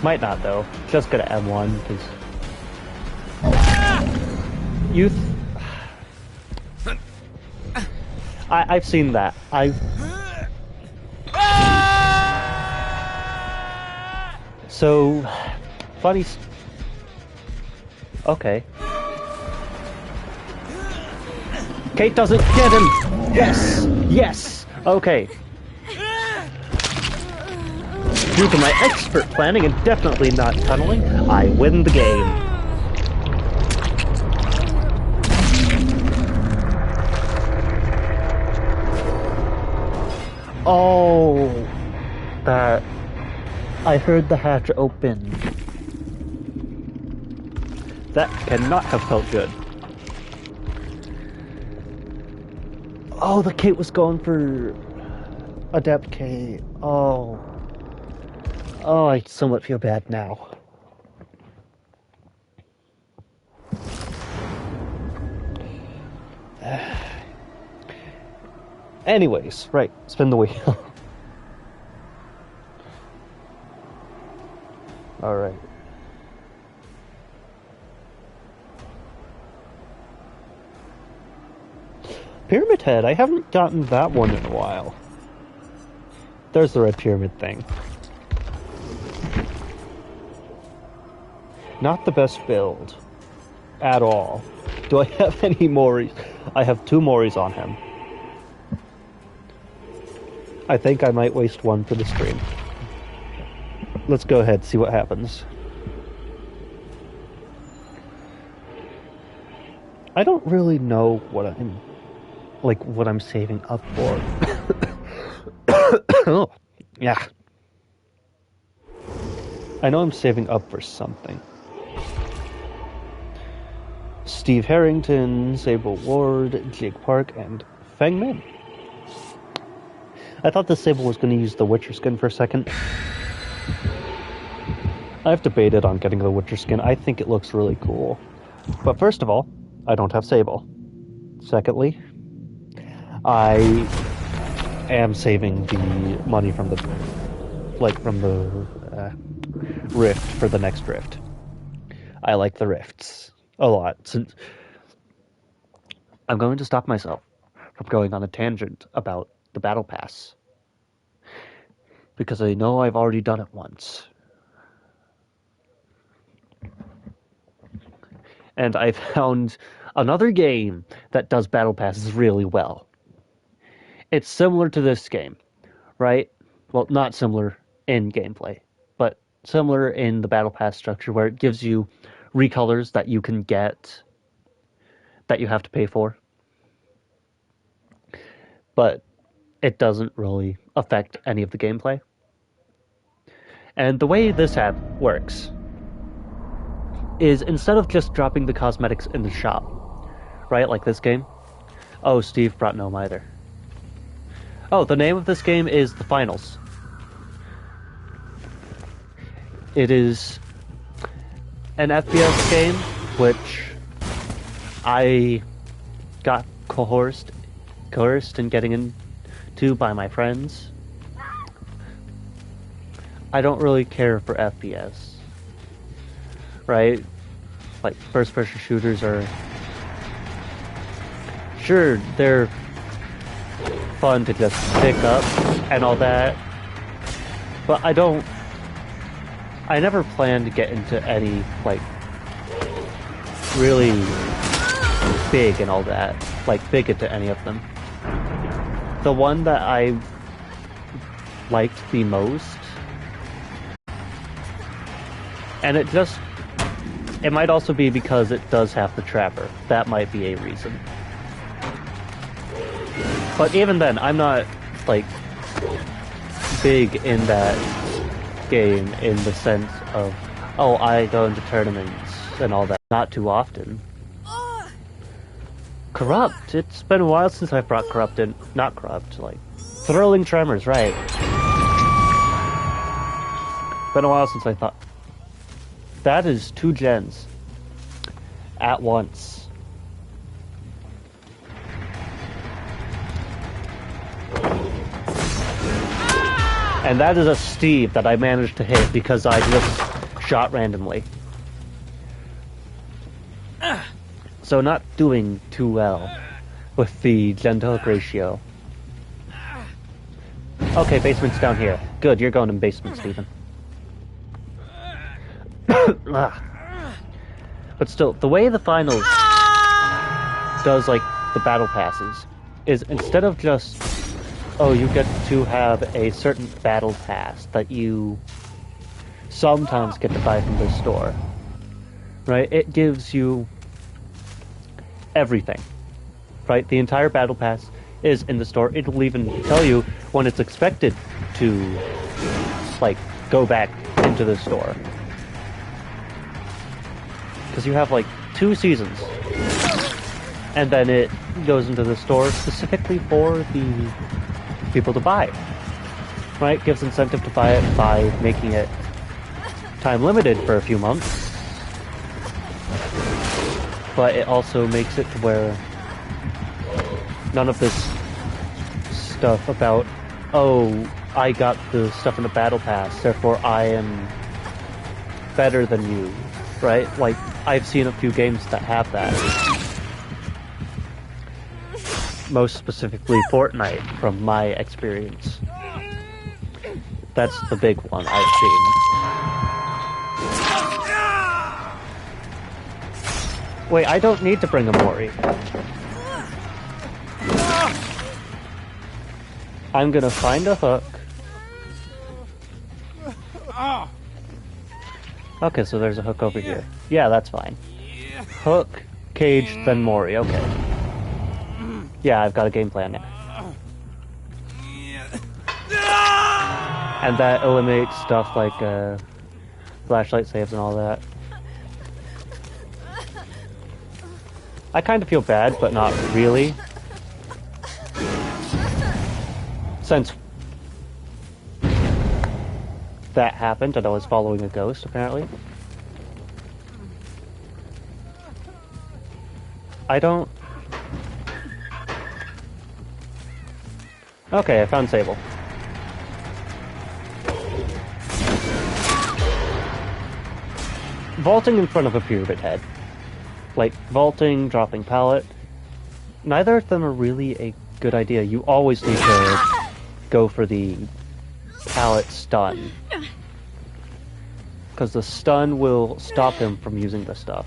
Might not, though. Just gonna M1, because... I've seen that. So... Funny... Okay. Kate doesn't get him! Yes! Yes! Okay. Due to my expert planning and definitely not tunneling, I win the game. Oh, that... I heard the hatch open. That cannot have felt good. Oh, the Kate was going for... Adept Kate. Oh. Oh, I somewhat feel bad now. Anyways, right, spin the wheel. Alright. Pyramid Head, I haven't gotten that one in a while. There's the red pyramid thing. Not the best build. At all. Do I have any Moris? I have 2 Moris on him. I think I might waste 1 for the stream. Let's go ahead, see what happens. I don't really know what I'm saving up for. Oh, yeah. I know I'm saving up for something. Steve Harrington, Sable Ward, Jake Park, and Feng Min. I thought the Sable was going to use the Witcher skin for a second. I've debated on getting the Witcher skin. I think it looks really cool. But first of all, I don't have Sable. Secondly, I am saving the money from the rift for the next rift. I like the rifts a lot. Since I'm going to stop myself from going on a tangent about the battle pass, because I know I've already done it once. And I found another game that does battle passes really well. It's similar to this game, right? Well, not similar in gameplay, but similar in the battle pass structure, where it gives you recolors that you can get that you have to pay for. But it doesn't really affect any of the gameplay. And the way this app works is, instead of just dropping the cosmetics in the shop, right, like this game. Oh, Steve brought no either. Oh, the name of this game is The Finals. It is an FPS game which I got coerced in getting into by my friends. I don't really care for FPS, right? Like, first-person shooters are... Sure, they're fun to just pick up and all that, but I never plan to get into any, like, really big and all that, like, big into any of them. The one that I liked the most, and it might also be because it does have the Trapper. That might be a reason. But even then, I'm not, like, big in that game in the sense of, oh, I go into tournaments and all that. Not too often. Corrupt. It's been a while since I've brought Corrupt in. Not Corrupt, like, Thrilling Tremors, right. Been a while since I thought. That is 2 gens at once. And that is a Steve that I managed to hit because I just shot randomly. So not doing too well with the gen to hook ratio. Okay, basement's down here. Good, you're going in basement, Steven. But still, the way the finals does, like, the battle passes is, instead of just, oh, you get to have a certain battle pass that you sometimes get to buy from the store, right? It gives you everything, right? The entire battle pass is in the store. It'll even tell you when it's expected to, like, go back into the store. Because you have, like, 2 seasons. And then it goes into the store specifically for the people to buy. Right? Gives incentive to buy it by making it time limited for a few months. But it also makes it to where none of this stuff about, oh, I got the stuff in the battle pass, therefore I am better than you, right? Like, I've seen a few games that have that. Most specifically Fortnite, from my experience. That's the big one I've seen. Wait, I don't need to bring a Mori. I'm gonna find a hook. Okay, so there's a hook over here. Yeah, that's fine. Hook, cage, then Mori. Okay. Yeah, I've got a game plan now. And that eliminates stuff like flashlight saves and all that. I kind of feel bad, but not really. Since that happened and I was following a ghost, apparently. I don't... Okay, I found Sable. Vaulting in front of a pyramid head. Like, vaulting, dropping pallet. Neither of them are really a good idea. You always need to go for the pallet stun. Because the stun will stop him from using the stuff.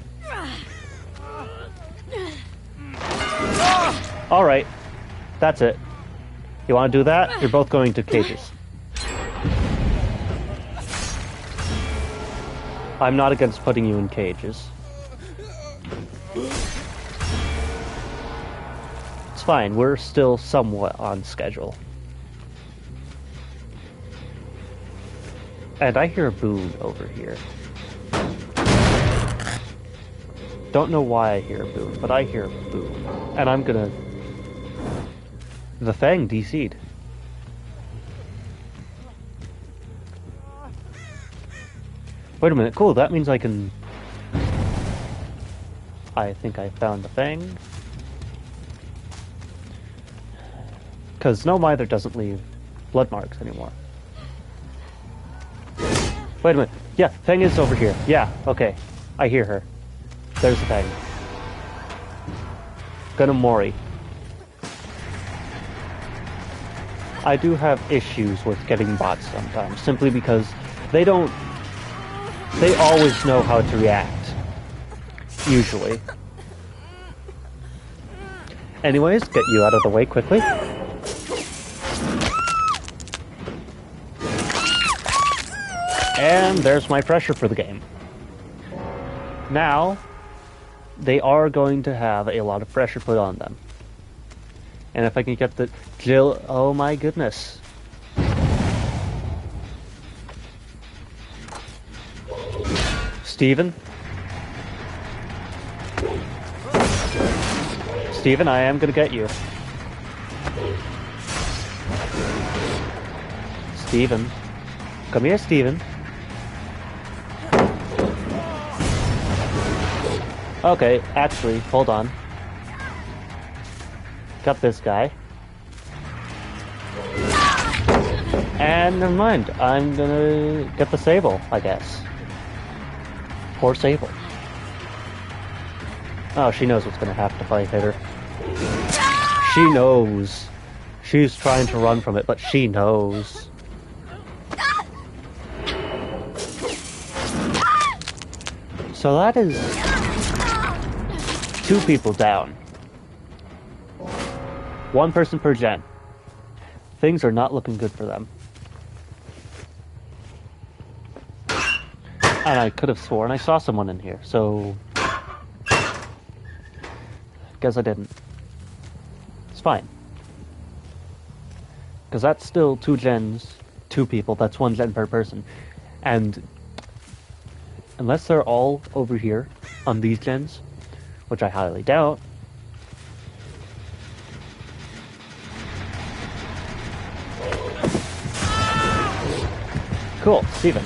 Alright. That's it. You want to do that? You're both going to cages. I'm not against putting you in cages. It's fine, we're still somewhat on schedule. And I hear a boom over here. Don't know why I hear a boom, but I hear a boom. And I'm gonna... The Fang DC'd. Wait a minute, cool, that means I can... I think I found the Fang. Because no Mither doesn't leave blood marks anymore. Wait a minute, yeah, Fang is over here. Yeah, okay, I hear her. There's the Fang. Gonna Mori. I do have issues with getting bots sometimes, simply because they don't... They always know how to react. Usually. Anyways, get you out of the way quickly. And there's my pressure for the game. Now, they are going to have a lot of pressure put on them. And if I can get the Jill, oh my goodness. Steven? Steven, I am gonna get you. Steven. Come here, Steven. Okay, actually, hold on. Got this guy. And never mind, I'm gonna get the Sable, I guess. Poor Sable. Oh, she knows what's gonna happen if I hit her. She knows. She's trying to run from it, but she knows. So that is 2 people down. 1 person per gen. Things are not looking good for them. And I could have sworn I saw someone in here, so... Guess I didn't. It's fine. Because that's still 2 gens, 2 people, that's 1 gen per person. And... Unless they're all over here on these gens, which I highly doubt. Cool, Steven.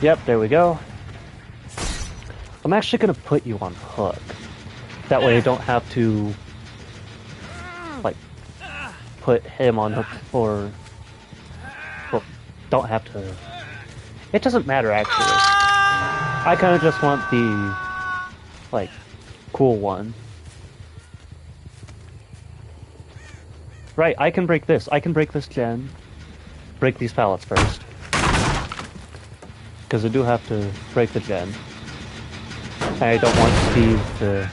Yep, there we go. I'm actually gonna put you on hook. That way I don't have to, like, put him on hook or... Well, don't have to... It doesn't matter, actually. I kind of just want the, like, cool one. Right, I can break this. I can break this gen. Break these pallets first. Because I do have to break the gen. And I don't want Steve to...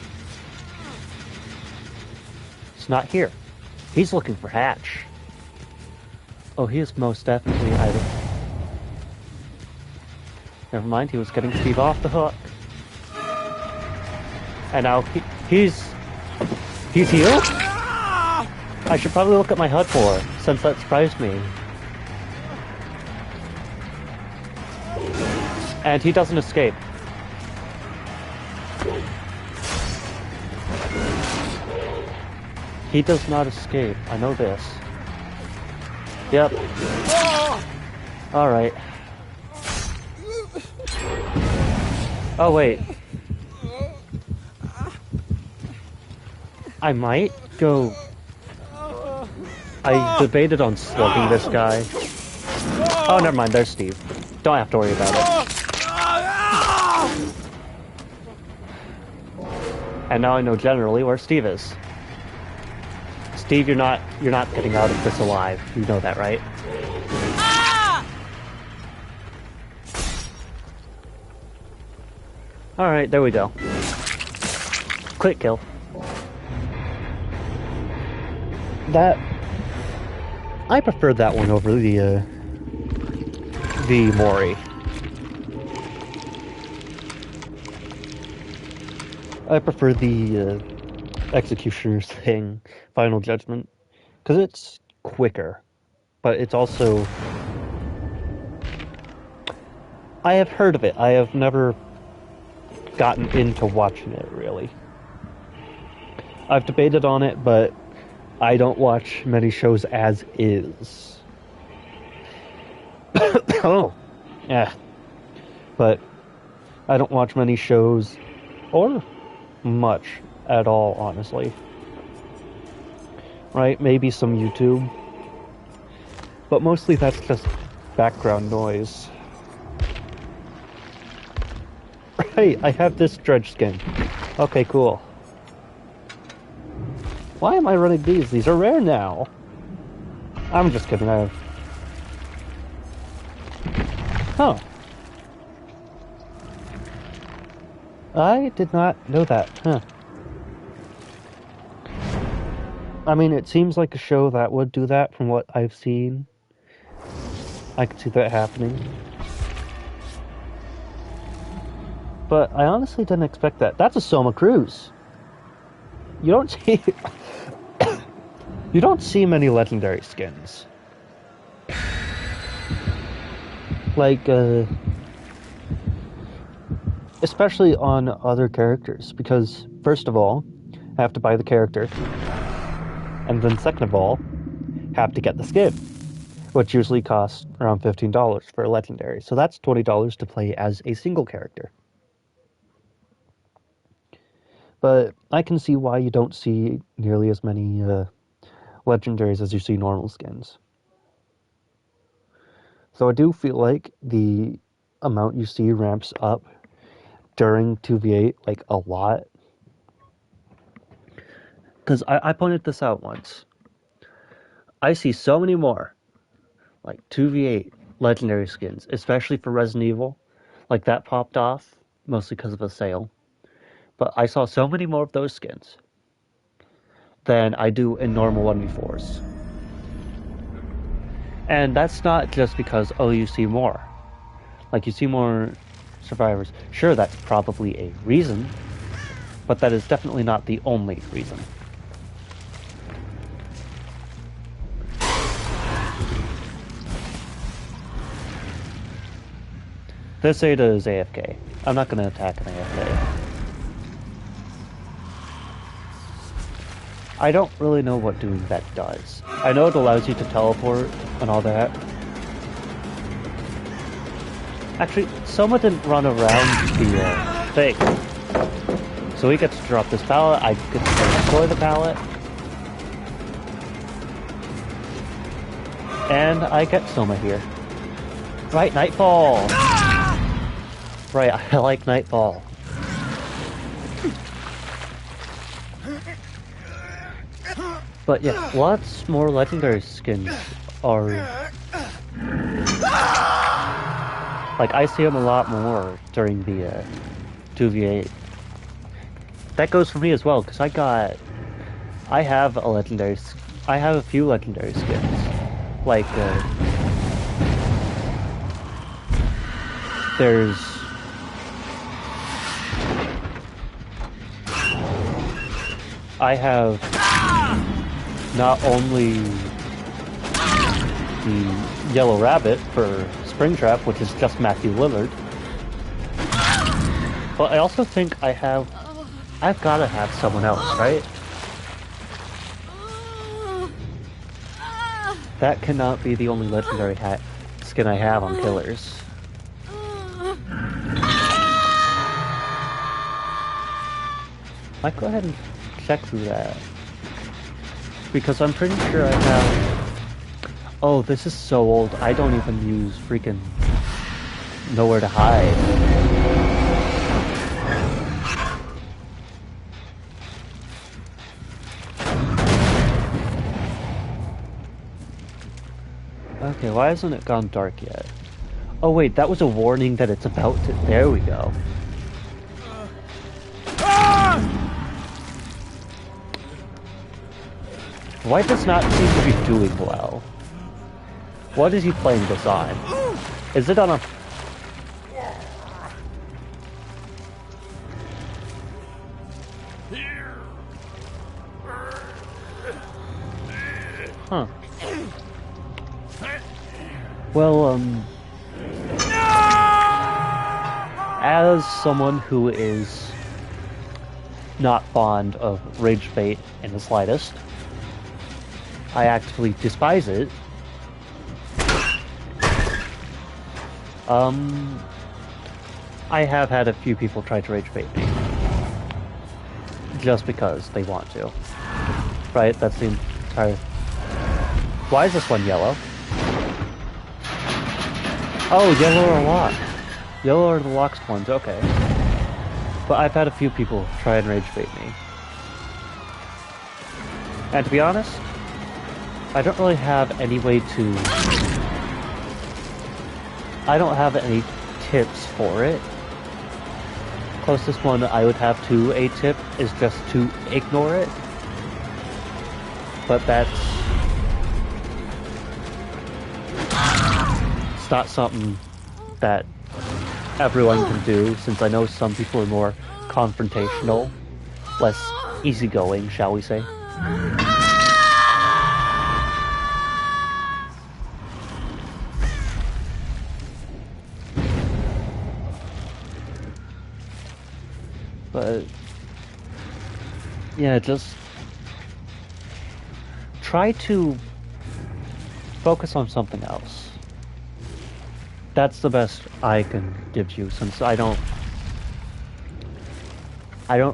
It's not here. He's looking for Hatch. Oh, he is most definitely either. Never mind, he was getting Steve off the hook. And now he's healed? I should probably look at my HUD more, since that surprised me. And he doesn't escape. He does not escape. I know this. Yep. Alright. Oh, wait. I might go... I debated on slugging this guy. Oh, never mind. There's Steve. Don't have to worry about it. And now I know generally where Steve is. Steve, you're not getting out of this alive. You know that, right? Alright, there we go. Quick kill. That... I prefer that one over the Mori. I prefer the Executioner's thing, Final Judgment, because it's quicker, but it's also... I have heard of it. I have never gotten into watching it, really. I've debated on it, but I don't watch many shows as is. Oh, yeah. But I don't watch many shows, or much at all, honestly. Right? Maybe some YouTube. But mostly that's just background noise. Hey, I have this dredge skin. Okay, cool. Why am I running these? These are rare now. I'm just kidding, I have... Huh. I did not know that, huh. I mean, it seems like a show that would do that from what I've seen. I could see that happening. But I honestly didn't expect that. That's a Soma Cruz. You don't see... you don't see many legendary skins. Like, especially on other characters, because, first of all, I have to buy the character, and then second of all, have to get the skin, which usually costs around $15 for a legendary. So that's $20 to play as a single character. But I can see why you don't see nearly as many legendaries as you see normal skins. So I do feel like the amount you see ramps up during 2v8 like a lot. Because I pointed this out once. I see so many more like 2v8 legendary skins, especially for Resident Evil. Like that popped off, mostly because of a sale. But I saw so many more of those skins than I do in normal 1v4s. And that's not just because, oh, you see more. Like, you see more survivors. Sure, that's probably a reason, but that is definitely not the only reason. This Ada is AFK. I'm not going to attack an AFK. I don't really know what doing that does. I know it allows you to teleport and all that. Actually, Soma didn't run around the thing. So he gets to drop this pallet, I get to destroy the pallet. And I get Soma here. Right, Nightfall! Right, I like Nightfall. But yeah, lots more legendary skins are... Like, I see them a lot more during the 2v8. That goes for me as well, because I have a few legendary skins. Like, there's... I have not only the Yellow Rabbit for Springtrap, which is just Matthew Lillard, but I also think I've got to have someone else, right? That cannot be the only legendary skin I have on killers. Might go ahead and check through that. Because I'm pretty sure I have... Oh, this is so old, I don't even use freaking nowhere to hide. Okay, why hasn't it gone dark yet? Oh wait, that was a warning that it's about to... There we go. White does not seem to be doing well. What is he playing this on? Is it on a... Huh. Well, as someone who is not fond of rage bait in the slightest, I actively despise it. I have had a few people try to rage bait me. Just because they want to. Right? That's the entire... Why is this one yellow? Oh, yellow or lock. Yellow are the locked ones, okay. But I've had a few people try and rage bait me. And to be honest, I don't really have any way to... I don't have any tips for it. Closest one I would have to a tip is just to ignore it. But that's... It's not something that everyone can do, since I know some people are more confrontational, less easygoing, shall we say. But yeah, just try to focus on something else. That's the best I can give you, since I don't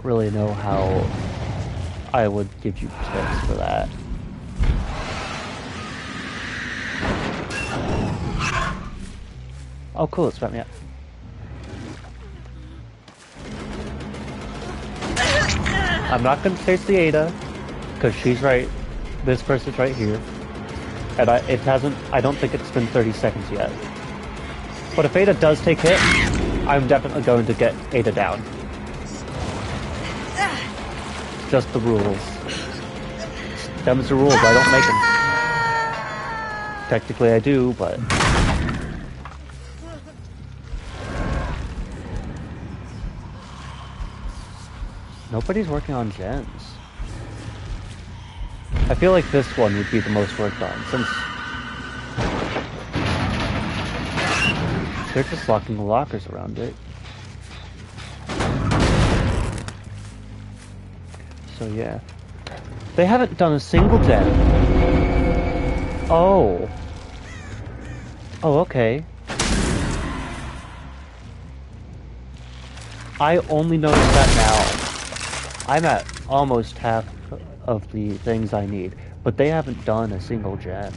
really know how I would give you tips for that. Oh cool, it's got me up. I'm not gonna chase the Ada, because she's right. This person's right here. And I don't think it's been 30 seconds yet. But if Ada does take hit, I'm definitely going to get Ada down. Just the rules. Them's the rules, I don't make them. Technically I do, but... Nobody's working on gens. I feel like this one would be the most worked on, since... They're just locking the lockers around it. So yeah. They haven't done a single gen. Oh. Oh, okay. I only noticed that now. I'm at almost half of the things I need, but they haven't done a single gen.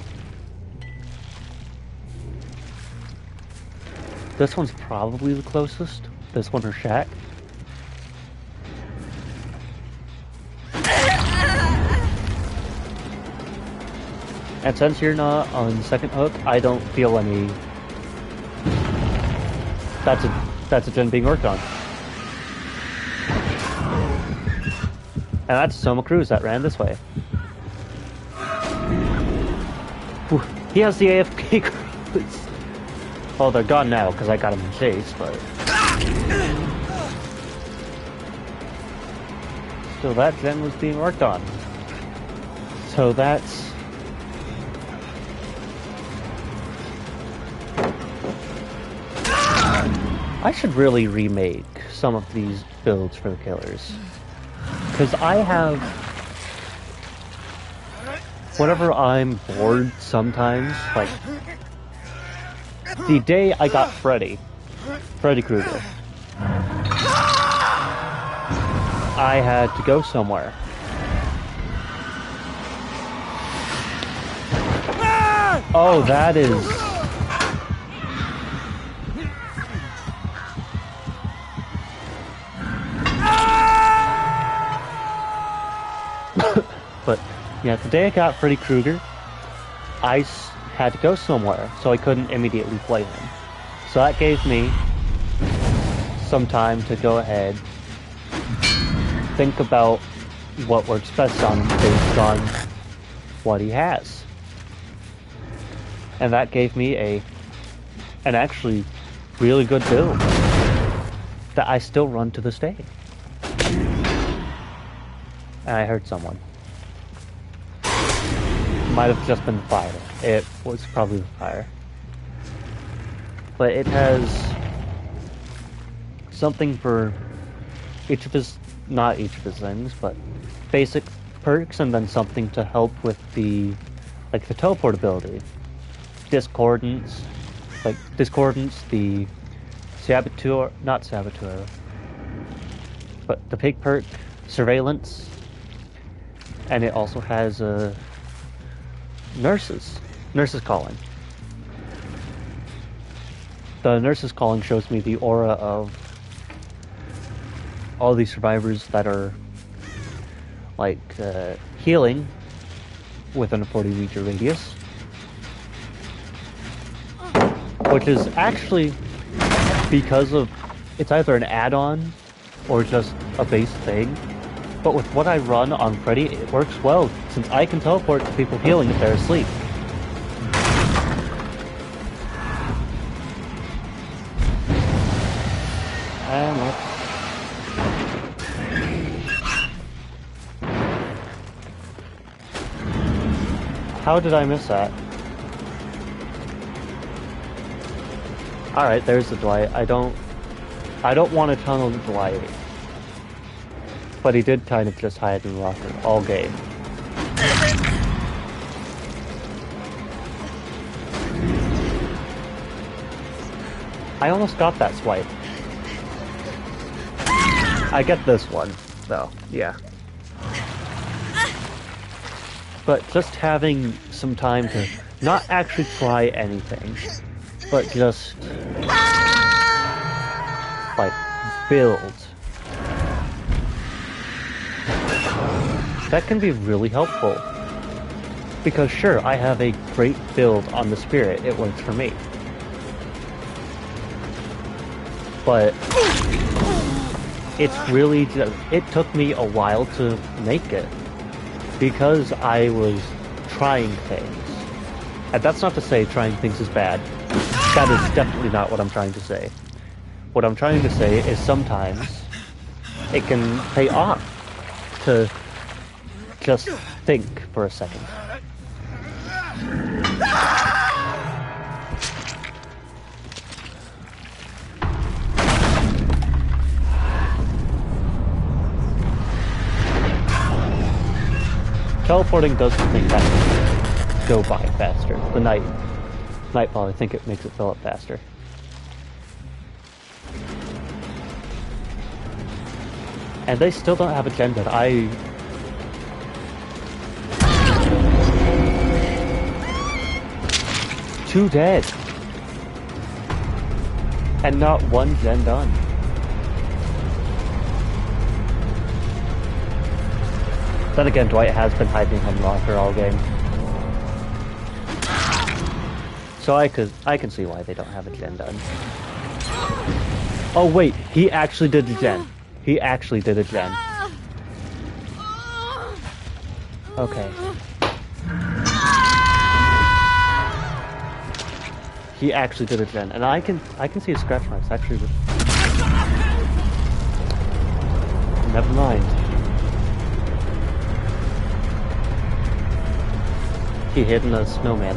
This one's probably the closest. This one or Shack. And since you're not on second hook, I don't feel any... That's a gen being worked on. And that's Soma Cruz that ran this way. Whew, he has the AFK Cruz. Oh, they're gone now, because I got him in chase, but... Still, that gen was being worked on. So that's... I should really remake some of these builds for the killers. Because I have whenever I'm bored sometimes, like the day I got Freddy Krueger, I had to go somewhere. Oh, that is... But, yeah, the day I got Freddy Krueger, I had to go somewhere, so I couldn't immediately play him. So that gave me some time to go ahead, think about what works best on him based on what he has. And that gave me an actually really good build that I still run to this day. And I heard someone. Might have just been fire. It was probably the fire. But it has something for each of his, not each of his things, but basic perks, and then something to help with the, like the teleport ability. Discordance, the Saboteur, not Saboteur, but the pig perk, Surveillance, and it also has Nurse's Calling. The Nurse's Calling shows me the aura of all these survivors that are like healing within a 40-meter radius. Which is actually because of, it's either an add-on or just a base thing. But with what I run on Freddy, it works well, since I can teleport to people healing if they're asleep. And how did I miss that? Alright, there's the Dwight. I don't want to tunnel the Dwight. But he did kind of just hide in Rocker all game. I almost got that swipe. I get this one, though, yeah. But just having some time to not actually try anything, but just like build. That can be really helpful. Because sure, I have a great build on the Spirit, it works for me. But it's really just, it took me a while to make it. Because I was trying things. And that's not to say trying things is bad. That is definitely not what I'm trying to say. What I'm trying to say is sometimes it can pay off to just think for a second. Teleporting does make that go by faster. The Nightfall, I think it makes it fill up faster. And they still don't have a gen that I... Two dead. And not one gen done. Then again, Dwight has been hiding on Rocker all game. So I can see why they don't have a gen done. Oh wait, he actually did the gen. He actually did a gen. Okay. He actually did a gen, and I can see his scratch marks actually. Never mind. He hid in a snowman.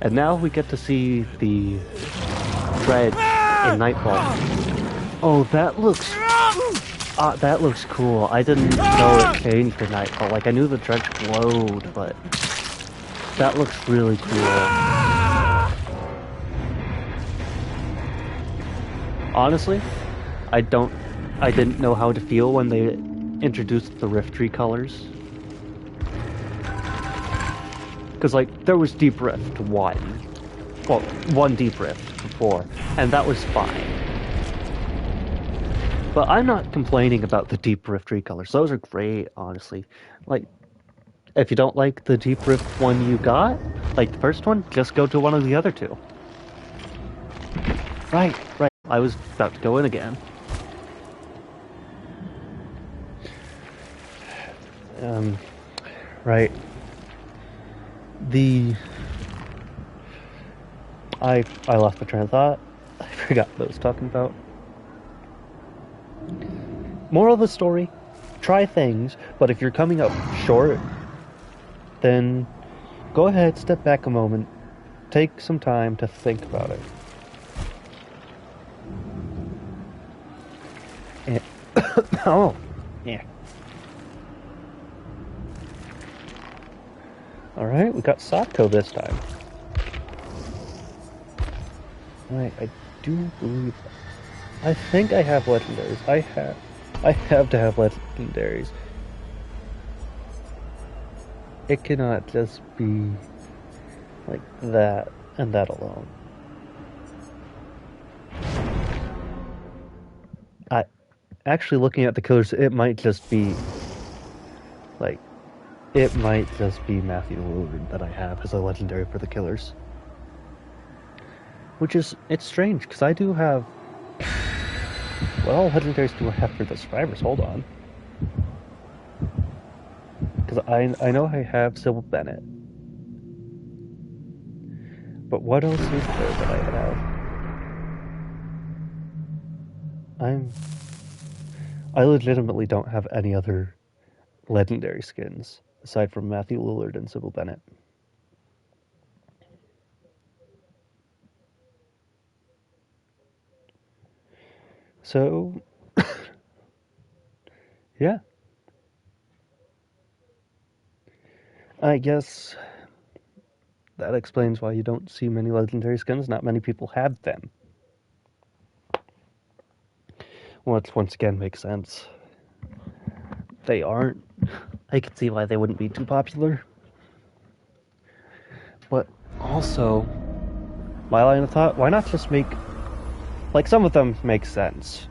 And now we get to see the Dread in Nightfall. Oh, that looks That looks cool. I didn't know it changed at night, but like I knew the dredge glowed, but that looks really cool. Honestly, I didn't know how to feel when they introduced the Rift Tree colors. Because like there was Deep Rift 1. Well, one Deep Rift before, and that was fine. But I'm not complaining about the Deep Rift Tree colors. Those are great, honestly. Like, if you don't like the Deep Rift one you got, like the first one, just go to one of the other two. Right. I was about to go in again. Right. I lost my train of thought. I forgot what I was talking about. Moral of the story, try things, but if you're coming up short, then go ahead, step back a moment, take some time to think about it. And oh, yeah. Alright, we got Satko this time. Alright, I do believe... I think I have legendaries. I have to have legendaries. It cannot just be like that and that alone. Actually looking at the killers, it might just be like Matthew Lillard that I have as a legendary for the killers. Which is, it's strange, because I do have... What all legendaries do I have for the survivors? Hold on. Because I know I have Sybil Bennett. But what else is there that I have? I legitimately don't have any other legendary skins, aside from Matthew Lillard and Sybil Bennett. So, yeah. I guess that explains why you don't see many legendary skins. Not many people have them. Which, once again, makes sense. They aren't. I can see why they wouldn't be too popular. But also, my line of thought, why not just make... Like, some of them make sense.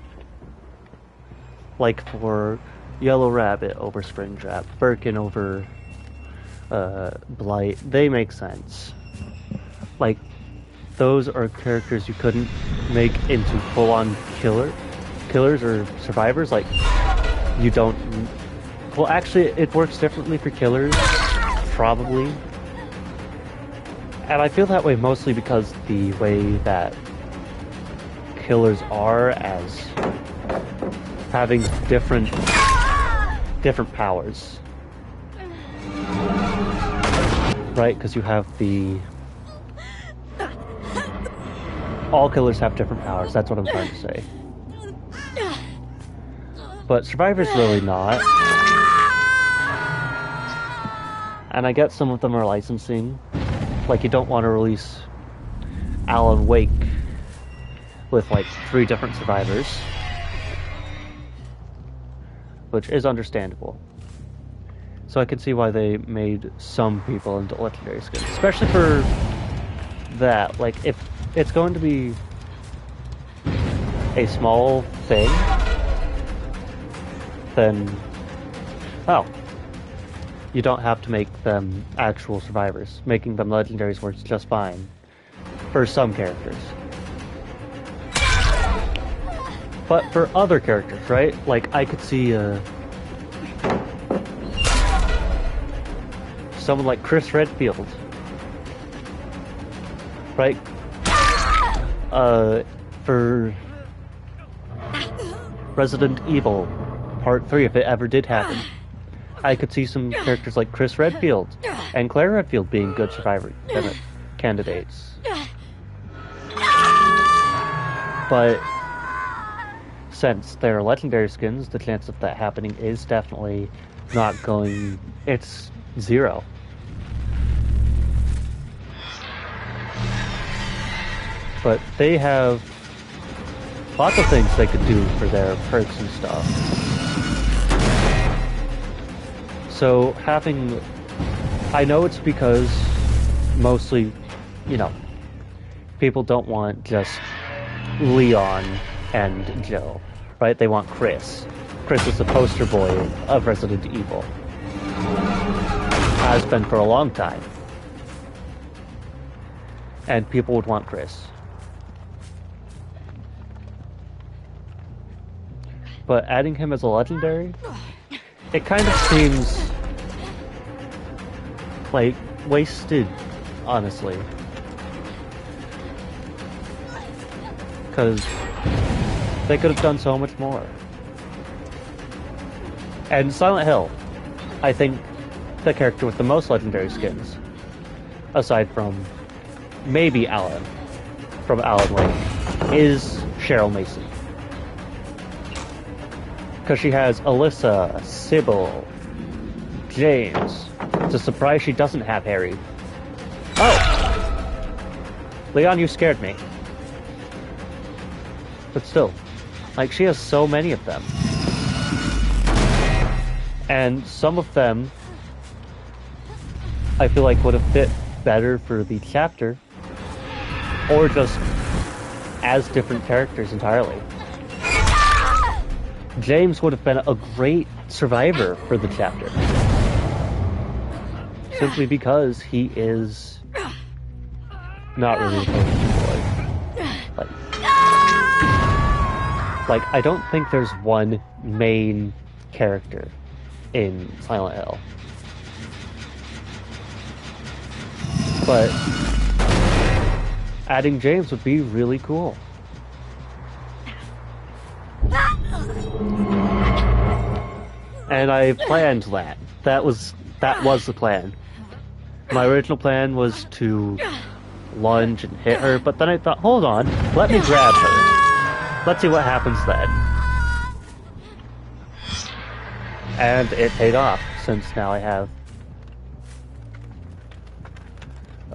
Like for Yellow Rabbit over Springtrap, Birkin over Blight, they make sense. Like, those are characters you couldn't make into full-on killers or survivors. Like, you don't... Well, actually, it works differently for killers, probably. And I feel that way mostly because the way that killers are as having different powers, right? Because you have all killers have different powers. That's what I'm trying to say. But survivors really not. And I get some of them are licensing. Like, you don't want to release Alan Wake with like 3 different survivors, which is understandable. So I can see why they made some people into legendary skins, especially for that. Like, if it's going to be a small thing, then you don't have to make them actual survivors. Making them legendaries works just fine for some characters. But for other characters, right? Like, I could see someone like Chris Redfield, right? For Resident Evil Part 3, if it ever did happen, I could see some characters like Chris Redfield and Claire Redfield being good survivor candidates. But since they're legendary skins, the chance of that happening is definitely not going... It's 0. But they have lots of things they could do for their perks and stuff. So having... I know it's because mostly, you know, people don't want just Leon and Jill, right? They want Chris. Chris is the poster boy of Resident Evil. Has been for a long time. And people would want Chris. But adding him as a legendary, it kind of seems like wasted, honestly. Because they could have done so much more. And Silent Hill, I think the character with the most legendary skins, aside from maybe Alan from Alan Wake, is Cheryl Mason. Because she has Alyssa, Sybil, James. It's a surprise she doesn't have Harry. Oh! Leon, you scared me. But still, like, she has so many of them. And some of them, I feel like would have fit better for the chapter, or just as different characters entirely. James would have been a great survivor for the chapter. Simply because he is not really a poster boy. Like, I don't think there's one main character in Silent Hill. But adding James would be really cool. And I planned that. That was the plan. My original plan was to lunge and hit her, but then I thought, hold on, let me grab her. Let's see what happens then. And it paid off, since now I have...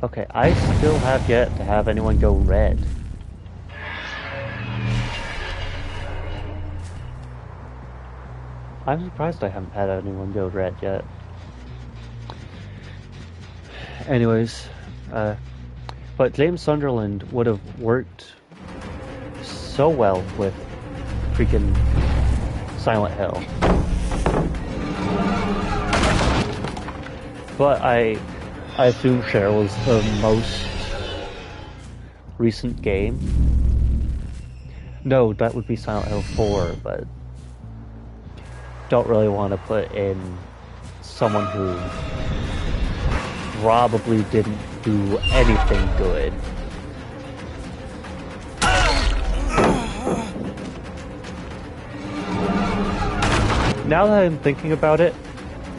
Okay, I still have yet to have anyone go red. I'm surprised I haven't had anyone go red yet. Anyways, but James Sunderland would have worked so well with freaking Silent Hill. But I assume Cheryl was the most recent game. No, that would be Silent Hill 4, but don't really want to put in someone who probably didn't do anything good. Now that I'm thinking about it,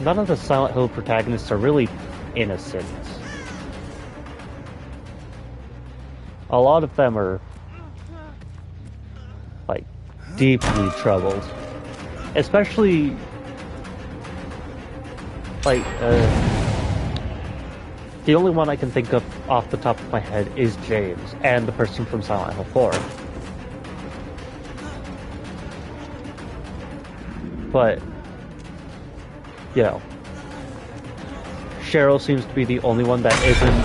none of the Silent Hill protagonists are really innocent. A lot of them are, like, deeply troubled. Especially, like, the only one I can think of off the top of my head is James, and the person from Silent Hill 4. But, you know, Cheryl seems to be the only one that isn't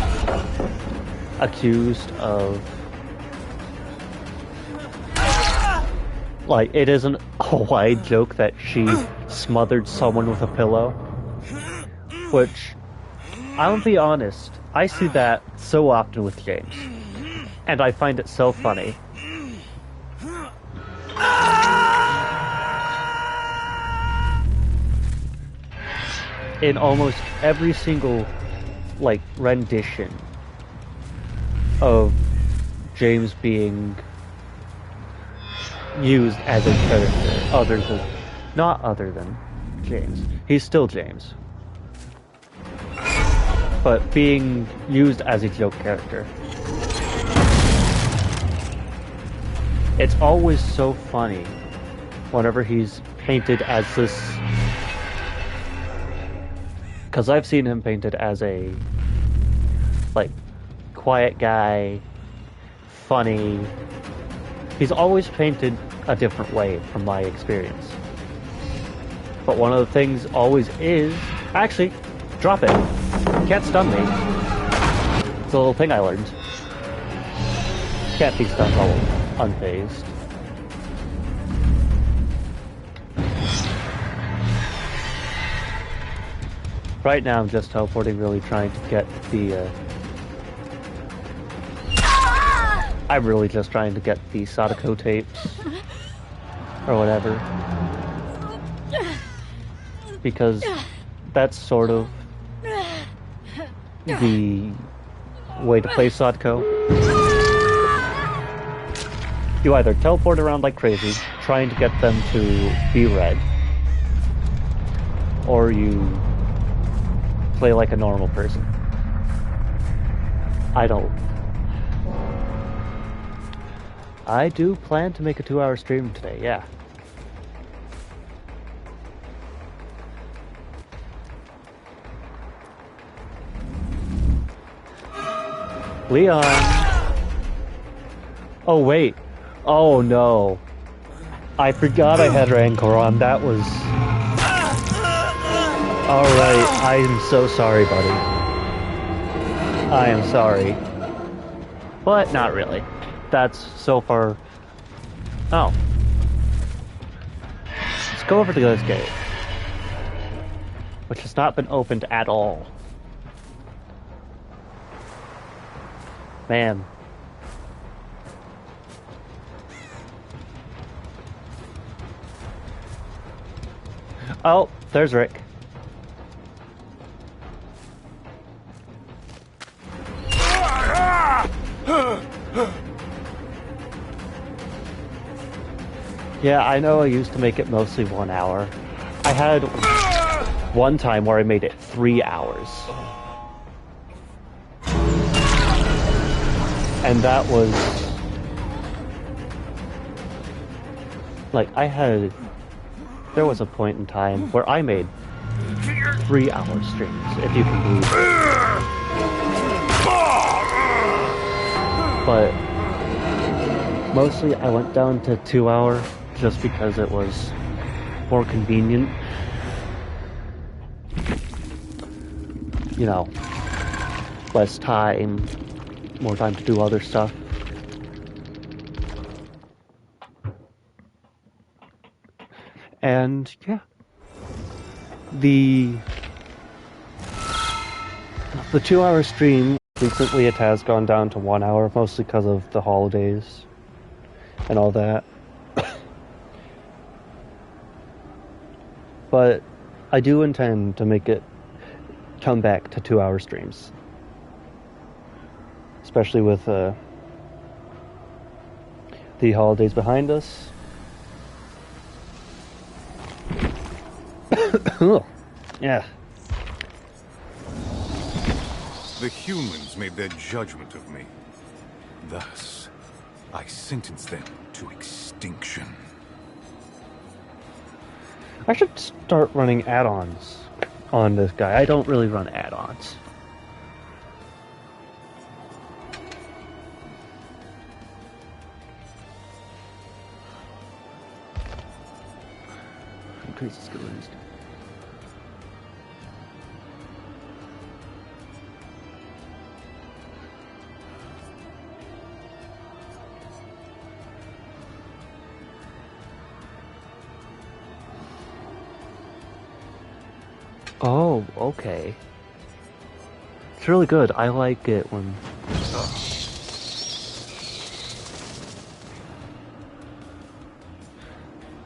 accused of... Like, it isn't a wide joke that she smothered someone with a pillow. Which, I'll be honest, I see that so often with James. And I find it so funny. In almost every single, like, rendition of James being used as a character, not other than James. He's still James. But being used as a joke character. It's always so funny whenever he's painted as this, because I've seen him painted as a like quiet guy, funny. He's always painted a different way from my experience. But one of the things always is, actually, drop it. You can't stun me. It's a little thing I learned. Can't be stunned while unfazed. Right now I'm just teleporting, really trying to get the, I'm really just trying to get the Sadako tapes, or whatever, because that's sort of the way to play Sadako. You either teleport around like crazy, trying to get them to be red, or you play like a normal person. I do plan to make a 2-hour stream today, yeah. Leon! Oh wait. Oh no. I forgot I had Rancor on. That was... Alright, I am so sorry, buddy. I am sorry. But not really. That's so far... Oh. Let's go over to this gate. Which has not been opened at all. Man. Oh, there's Rick. Yeah, I know I used to make it mostly 1 hour. I had one time where I made it 3 hours. And that was... like, there was a point in time where I made 3-hour streams, if you can believe it. But mostly I went down to 2-hour just because it was more convenient. You know, less time, more time to do other stuff. And yeah, the 2-hour stream recently it has gone down to 1 hour, mostly because of the holidays and all that. But I do intend to make it come back to 2-hour streams, especially with the holidays behind us. Yeah. The humans made their judgment of me. Thus, I sentence them to extinction. I should start running add-ons on this guy. I don't really run add-ons. Increase the skill list. Oh, okay. It's really good. I like it when...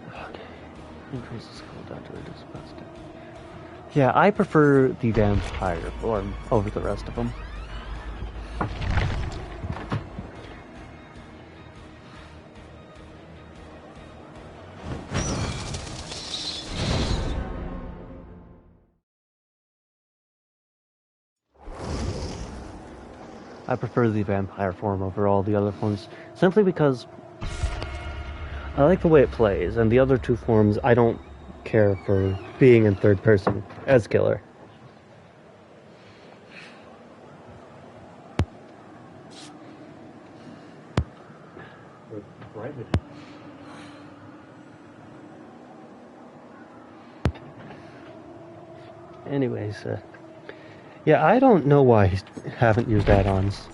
Okay. Increase the skill down to reduce busting. Yeah, I prefer the vampire form over the rest of them. I prefer the vampire form over all the other forms, simply because I like the way it plays, and the other two forms, I don't care for being in third person as killer. Anyways, yeah, I don't know why I haven't used add-ons.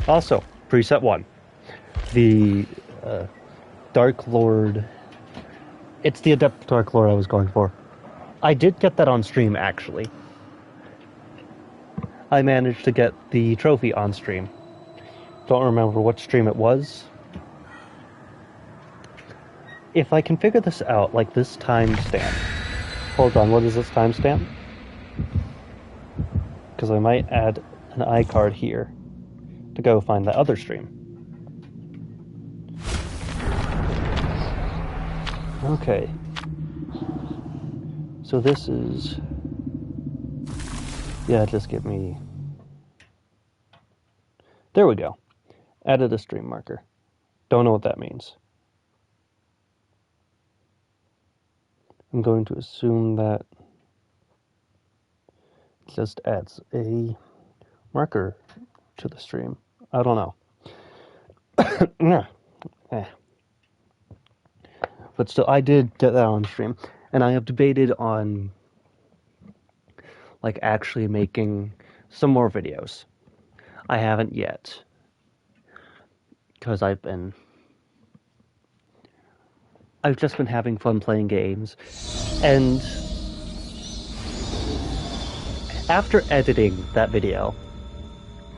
Also, preset 1. The Dark Lord... It's the Adept Dark Lord I was going for. I did get that on stream, actually. I managed to get the trophy on stream. Don't remember what stream it was. If I can figure this out, like this timestamp... Hold on, what is this timestamp? Because I might add an iCard here to go find the other stream. Okay. So this is... Yeah, just give me... There we go. Added a stream marker. Don't know what that means. I'm going to assume that it just adds a marker to the stream. I don't know. But still, I did get that on stream. And I have debated on, like, actually making some more videos. I haven't yet. Because I've just been having fun playing games. And after editing that video,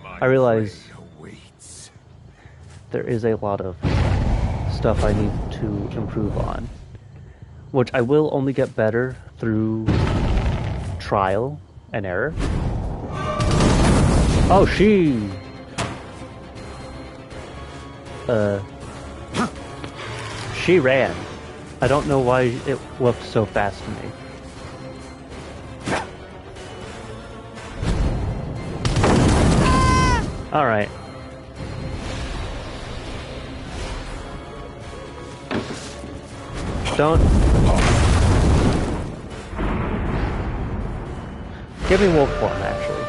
I realized there is a lot of stuff I need to improve on, which I will only get better through trial and error. Oh, she ran. I don't know why it whooped so fast to me. Alright. Don't... Give me wolf form, actually.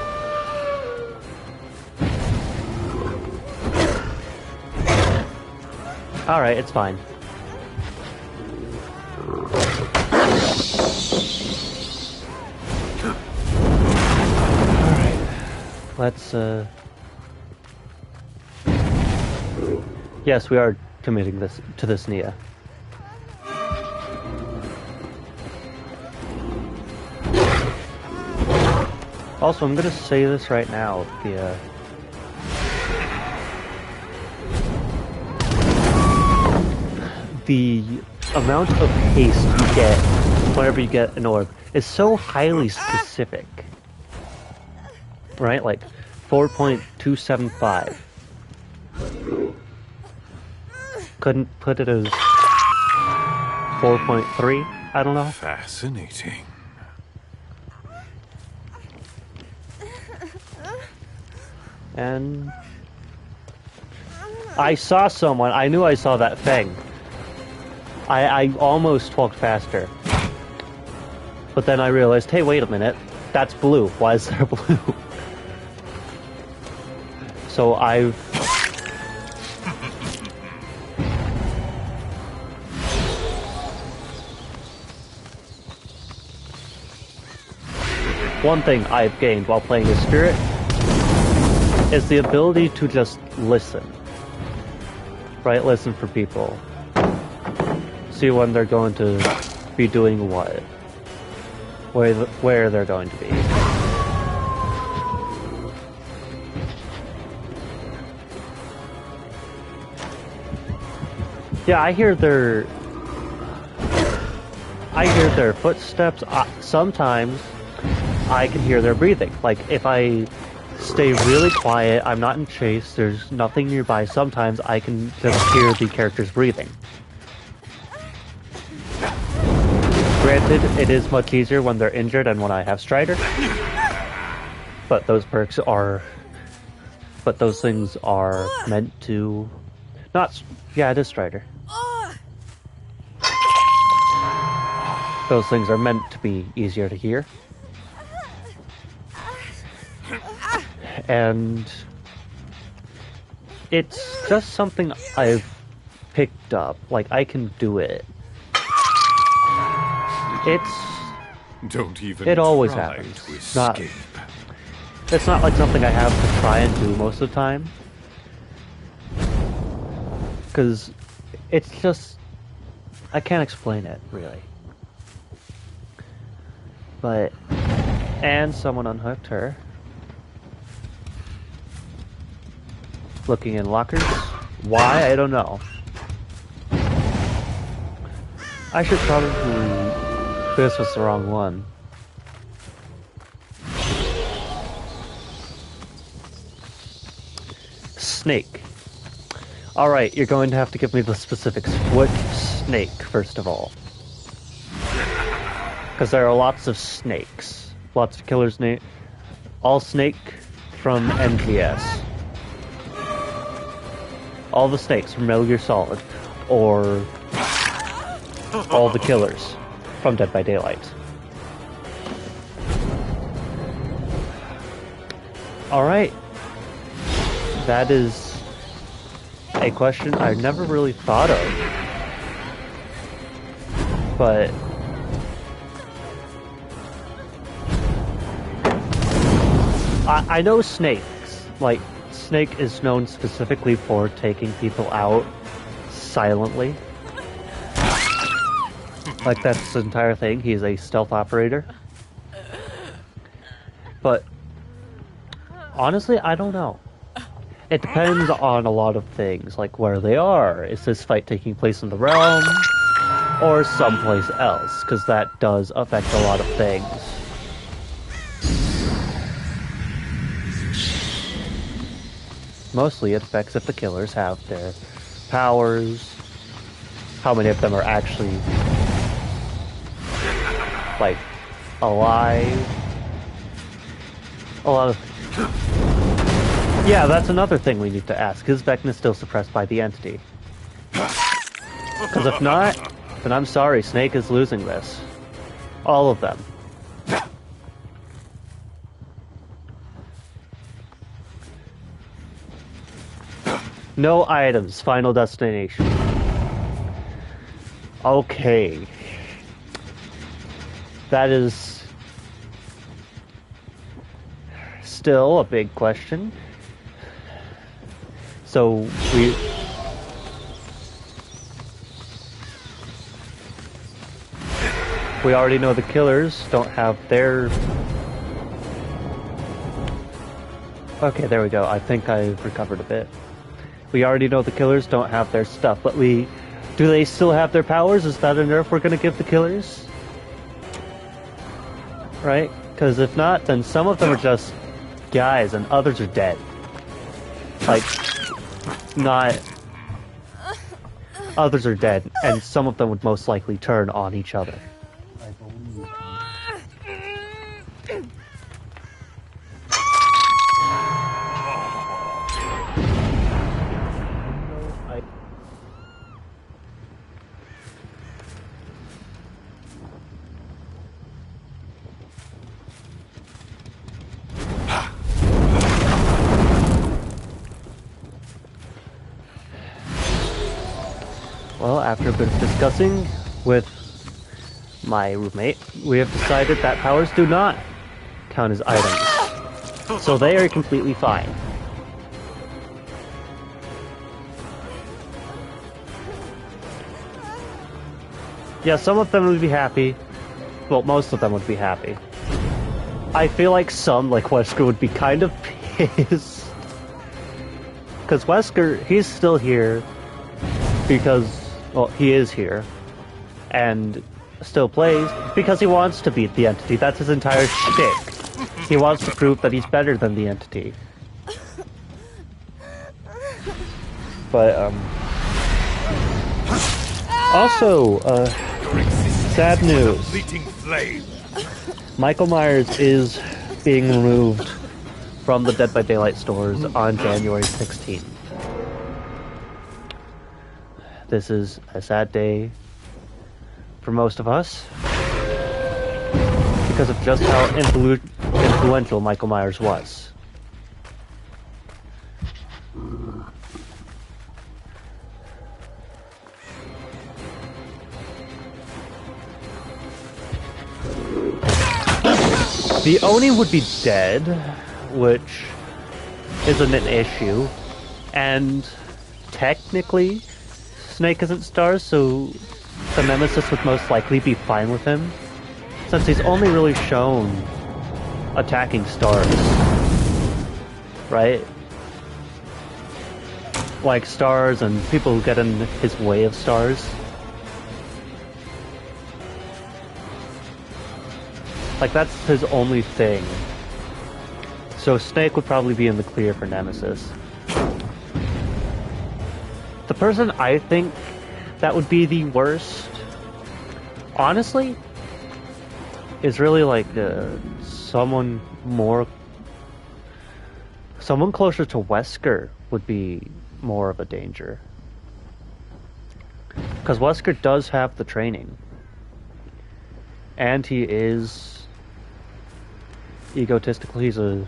Alright, it's fine. Alright. Let's, Yes, we are committing this to this Nia. Also, I'm gonna say this right now, the amount of haste you get whenever you get an orb is so highly specific. Right? Like 4.275. Couldn't put it as 4.3? I don't know. Fascinating. And I saw someone. I knew I saw that thing. I almost walked faster. But then I realized, hey, wait a minute. That's blue. Why is there blue? So I've... One thing I've gained while playing as Spirit is the ability to just listen. Right? Listen for people. See when they're going to be doing what. Where they're going to be. Yeah, I hear their footsteps. Sometimes I can hear their breathing. Like, if I stay really quiet, I'm not in chase, there's nothing nearby, sometimes I can just hear the characters breathing. Granted, it is much easier when they're injured and when I have Strider. But those perks are... But those things are meant to Not... Yeah, it is Strider. Those things are meant to be easier to hear. And... it's just something I've picked up. Like, I can do it. Don't even It always try happens. to Not- escape. It's not like something I have to try and do most of the time. Because it's just... I can't explain it, really. But... And someone unhooked her. Looking in lockers. Why? I don't know. I should probably... This was the wrong one. Snake. Alright, you're going to have to give me the specifics. What snake, first of all? Because there are lots of snakes. Lots of killer snake. All snake from MGS. All the snakes from Metal Gear Solid. Or all the killers from Dead by Daylight. Alright. That is a question I never really thought of. But I know snakes. Like, Snake is known specifically for taking people out silently. Like, that's his entire thing. He's a stealth operator. But honestly, I don't know. It depends on a lot of things, like where they are. Is this fight taking place in the realm or someplace else? Because that does affect a lot of things. Mostly it affects if the killers have their powers, how many of them are actually, like, alive. A lot of... Yeah, that's another thing we need to ask. Is Vecna still suppressed by the entity? Because if not, then I'm sorry, Snake is losing this. All of them. No items, final destination. Okay. That is still a big question. So we already know the killers don't have their... Okay, there we go. I think I've recovered a bit. We already know the killers don't have their stuff, but do they still have their powers? Is that a nerf we're gonna give the killers? Right? Because if not, then some of them are just guys and others are dead. Like, not... Others are dead, and some of them would most likely turn on each other. Well, after a bit of discussing with my roommate, we have decided that powers do not count as items. So they are completely fine. Yeah, some of them would be happy. Well, most of them would be happy. I feel like some, like Wesker, would be kind of pissed. Because Wesker, he's still here. Because, well, he is here. And still plays. Because he wants to beat the entity. That's his entire shtick. He wants to prove that he's better than the entity. But, also, sad news. Michael Myers is being removed from the Dead by Daylight stores on January 16th. this is a sad day for most of us because of just how influential Michael Myers was. The Oni would be dead, which isn't an issue, and technically Snake isn't Stars, so the Nemesis would most likely be fine with him, since he's only really shown attacking Stars, right? Like Stars and people who get in his way of Stars. Like, that's his only thing. So Snake would probably be in the clear for Nemesis. The person I think that would be the worst, honestly, is really like someone closer to Wesker would be more of a danger. Because Wesker does have the training. And he is egotistical. He's a...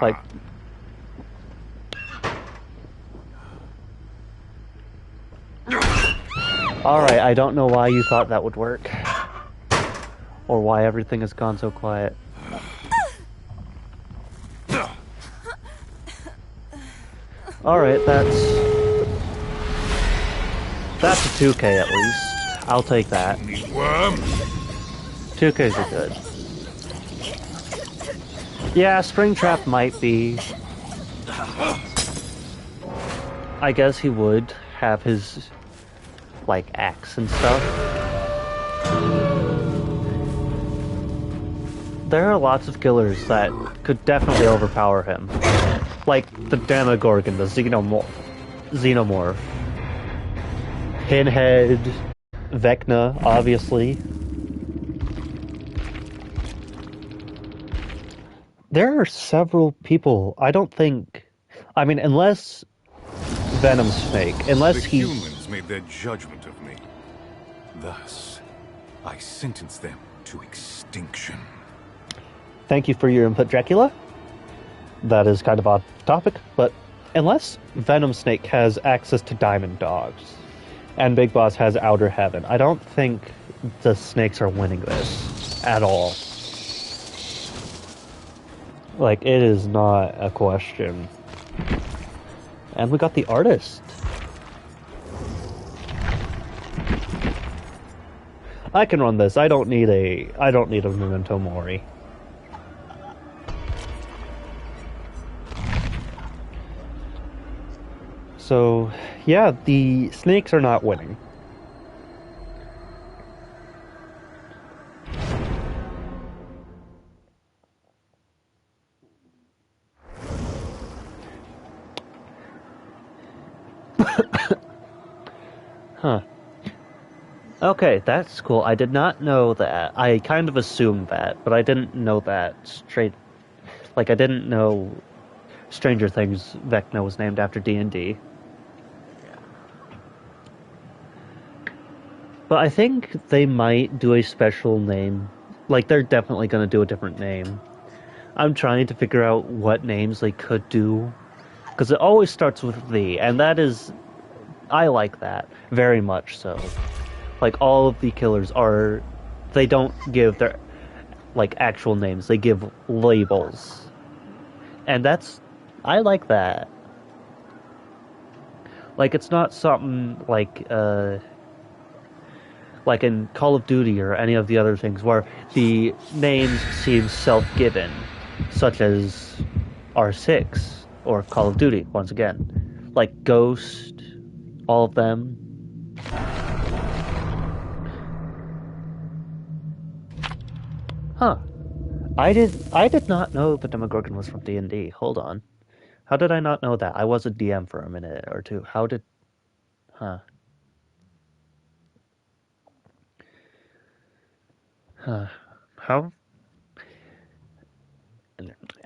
like... Alright, I don't know why you thought that would work. Or why everything has gone so quiet. Alright, that's a 2K at least. I'll take that. 2Ks are good. Yeah, Springtrap might be... I guess he would have his, like, axe and stuff. There are lots of killers that could definitely overpower him. Like the Demogorgon, the Xenomorph. Pinhead, Vecna, obviously. There are several people, I don't think... I mean, unless Venom Snake, unless he... The humans made their judgment of me. Thus, I sentence them to extinction. Thank you for your input, Dracula. That is kind of off topic, but unless Venom Snake has access to Diamond Dogs, and Big Boss has Outer Heaven, I don't think the Snakes are winning this at all. Like, it is not a question. And we got the artist. I can run this. I don't need a Memento Mori. So, yeah, the Snakes are not winning. Huh. Okay, that's cool. I did not know that. I kind of assumed that, but I didn't know that straight. Like, I didn't know Stranger Things Vecna was named after D&D. But I think they might do a special name. Like, they're definitely going to do a different name. I'm trying to figure out what names they could do. Because it always starts with the, and that is... I like that. Very much so. Like, all of the killers are... They don't give their, like, actual names. They give labels. And that's... I like that. Like, it's not something like in Call of Duty or any of the other things where the names seem self-given, such as R6 or Call of Duty, once again. Like Ghost, all of them. Huh. I did not know the Demogorgon was from D&D. Hold on. How did I not know that? I was a DM for a minute or two. How did... Huh. Huh. How...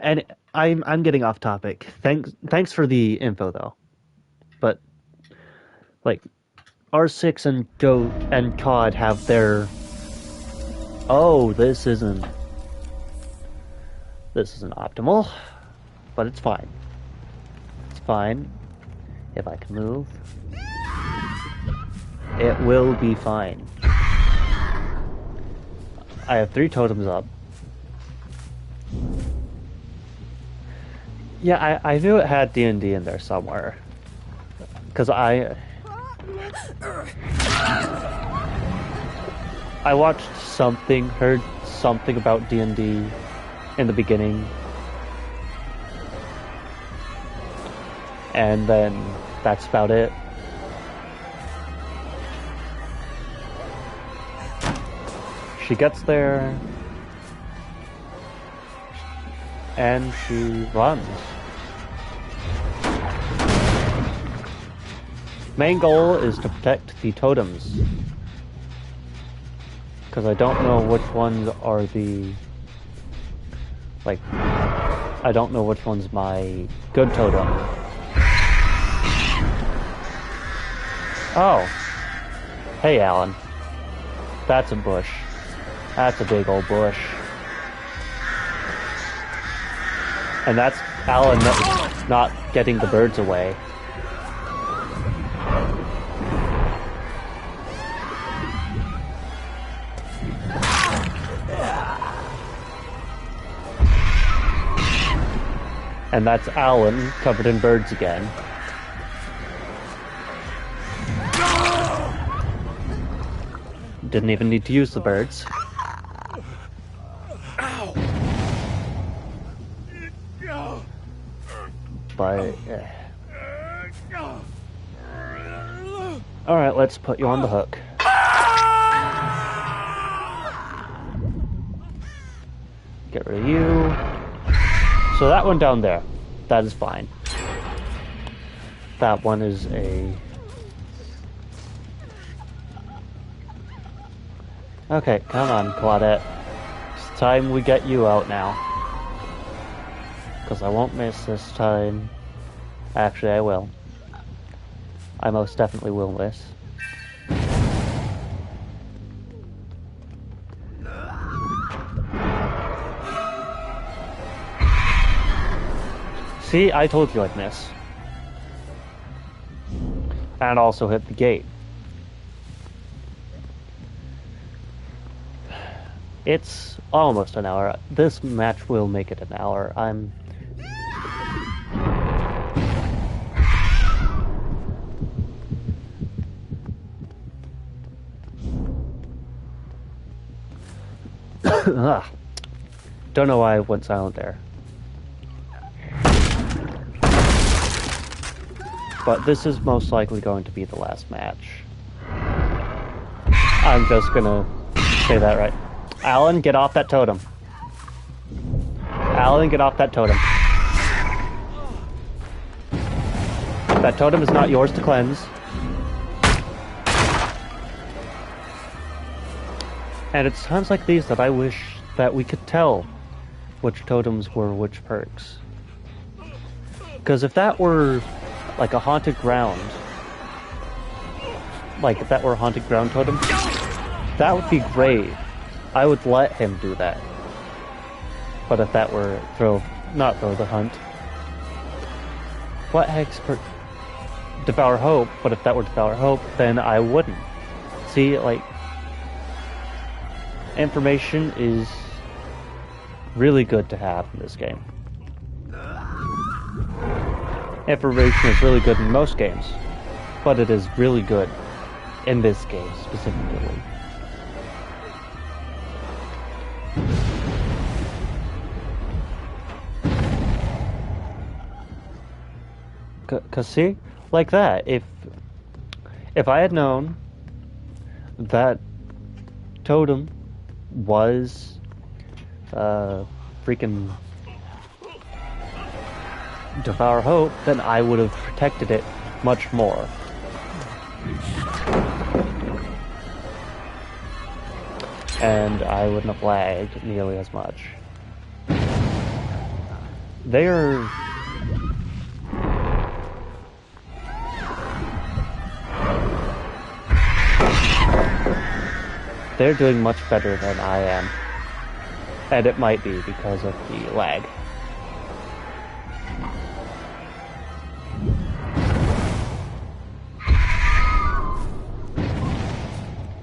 And I'm getting off topic. Thanks for the info though. But like R6 and Goat and COD have their oh, this isn't optimal, but it's fine. It's fine. If I can move, it will be fine. I have 3 totems up. Yeah, I knew it had D&D in there somewhere. Because I watched something, heard something about D&D in the beginning. And then that's about it. She gets there and she runs. Main goal is to protect the totems, because I don't know which ones are the, like, I don't know which one's my good totem. Oh, hey Alan, that's a bush. That's a big old bush. And that's Alan not getting the birds away. And that's Alan covered in birds again. Didn't even need to use the birds. But alright, let's put you on the hook. Get rid of you. So that one down there, that is fine. That one is a... Okay, come on, Claudette. It's time we get you out now. Because I won't miss this time. Actually, I will. I most definitely will miss. See, I told you I'd miss. And also hit the gate. It's almost an hour. This match will make it an hour. Don't know why I went silent there. But this is most likely going to be the last match. I'm just gonna say that right. Alan, get off that totem. Alan, get off that totem. That totem is not yours to cleanse. And it's times like these that I wish that we could tell which totems were which perks. Because if that were like a haunted ground, like if that were a haunted ground totem, that would be great. I would let him do that. But if that were not throw the hunt. What hex per Devour Hope, but if that were Devour Hope, then I wouldn't. See, like, information is really good to have in this game. Information is really good in most games, but it is really good in this game specifically. Cause see, like that, if I had known that totem was freaking Devour Hope, then I would have protected it much more. And I wouldn't have lagged nearly as much. They're... They're doing much better than I am. And it might be because of the lag.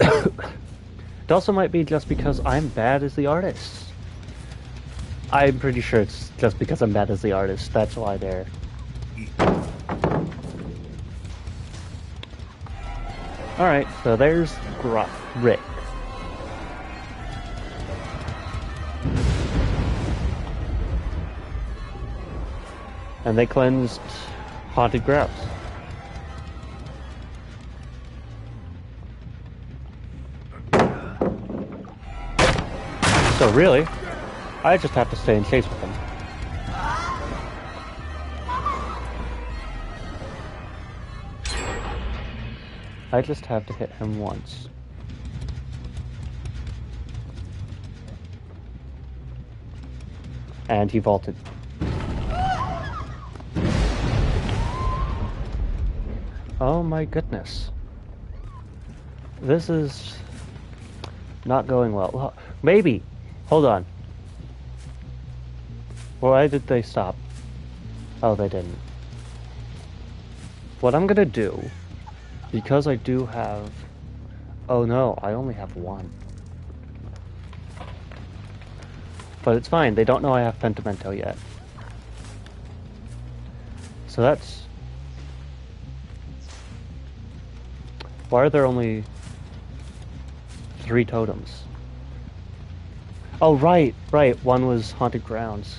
It also might be just because I'm bad as the artist. I'm pretty sure it's just because I'm bad as the artist. That's why they're... Alright, so there's Rick. And they cleansed Haunted Grouse. So really, I just have to stay and chase with them. I just have to hit him once. And he vaulted. Oh my goodness. This is not going well. Maybe. Hold on. Why did they stop? Oh, they didn't. What I'm gonna do, because I do have... Oh no, I only have one. But it's fine, they don't know I have Pentimento yet. So that's... Why are there only 3 totems? Oh, right. One was Haunted Grounds.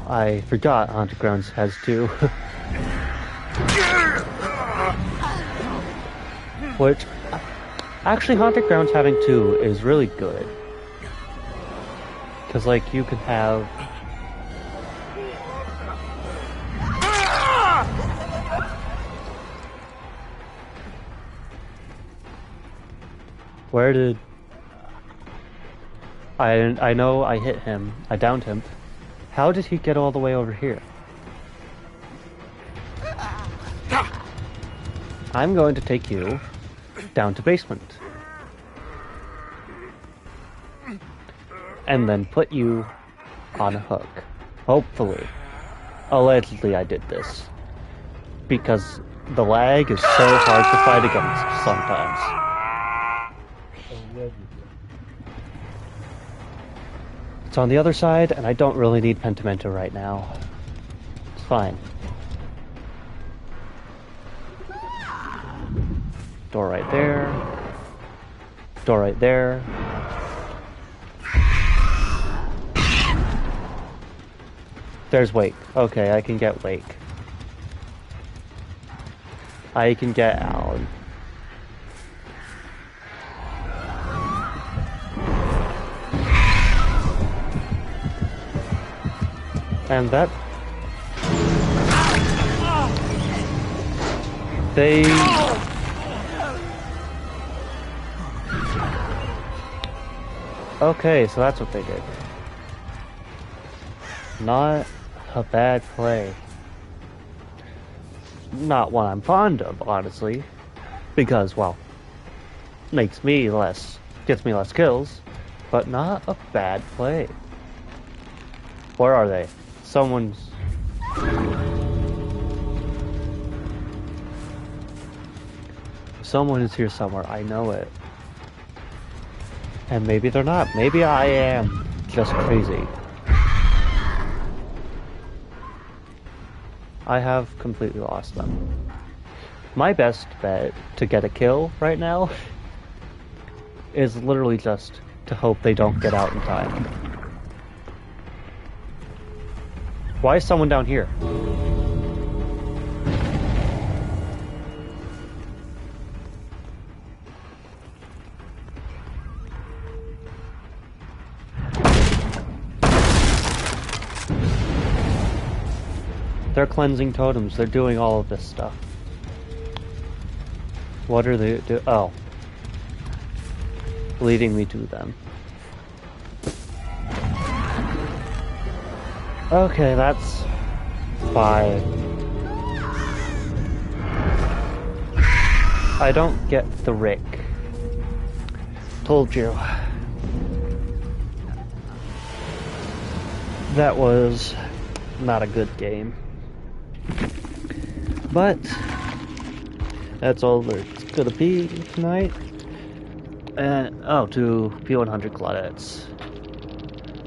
I forgot Haunted Grounds has 2. Which, actually, Haunted Grounds having 2 is really good. Because, like, you can have... Where did... I know I hit him. I downed him. How did he get all the way over here? I'm going to take you down to basement. And then put you on a hook. Hopefully. Allegedly I did this. Because the lag is so hard to fight against sometimes. It's on the other side, and I don't really need Pentimento right now. It's fine. Door right there. Door right there. There's Wake. Okay, I can get Wake. I can get Alan. And that... They... Okay, so that's what they did. Not a bad play. Not one I'm fond of, honestly. Because, well, gets me less kills, but not a bad play. Where are they? Someone is here somewhere, I know it. And maybe they're not. Maybe I am just crazy. I have completely lost them. My best bet to get a kill right now is literally just to hope they don't get out in time. Why is someone down here? They're cleansing totems. They're doing all of this stuff. What are they do? Oh. Leading me to them. Okay, that's fine. I don't get the Rick. Told you. That was not a good game. But that's all there's gonna be tonight. Oh, 2 P100 Claudettes.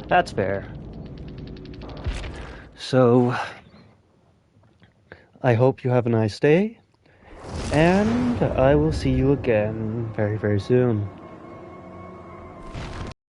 That's fair. So, I hope you have a nice day, and I will see you again very, very soon.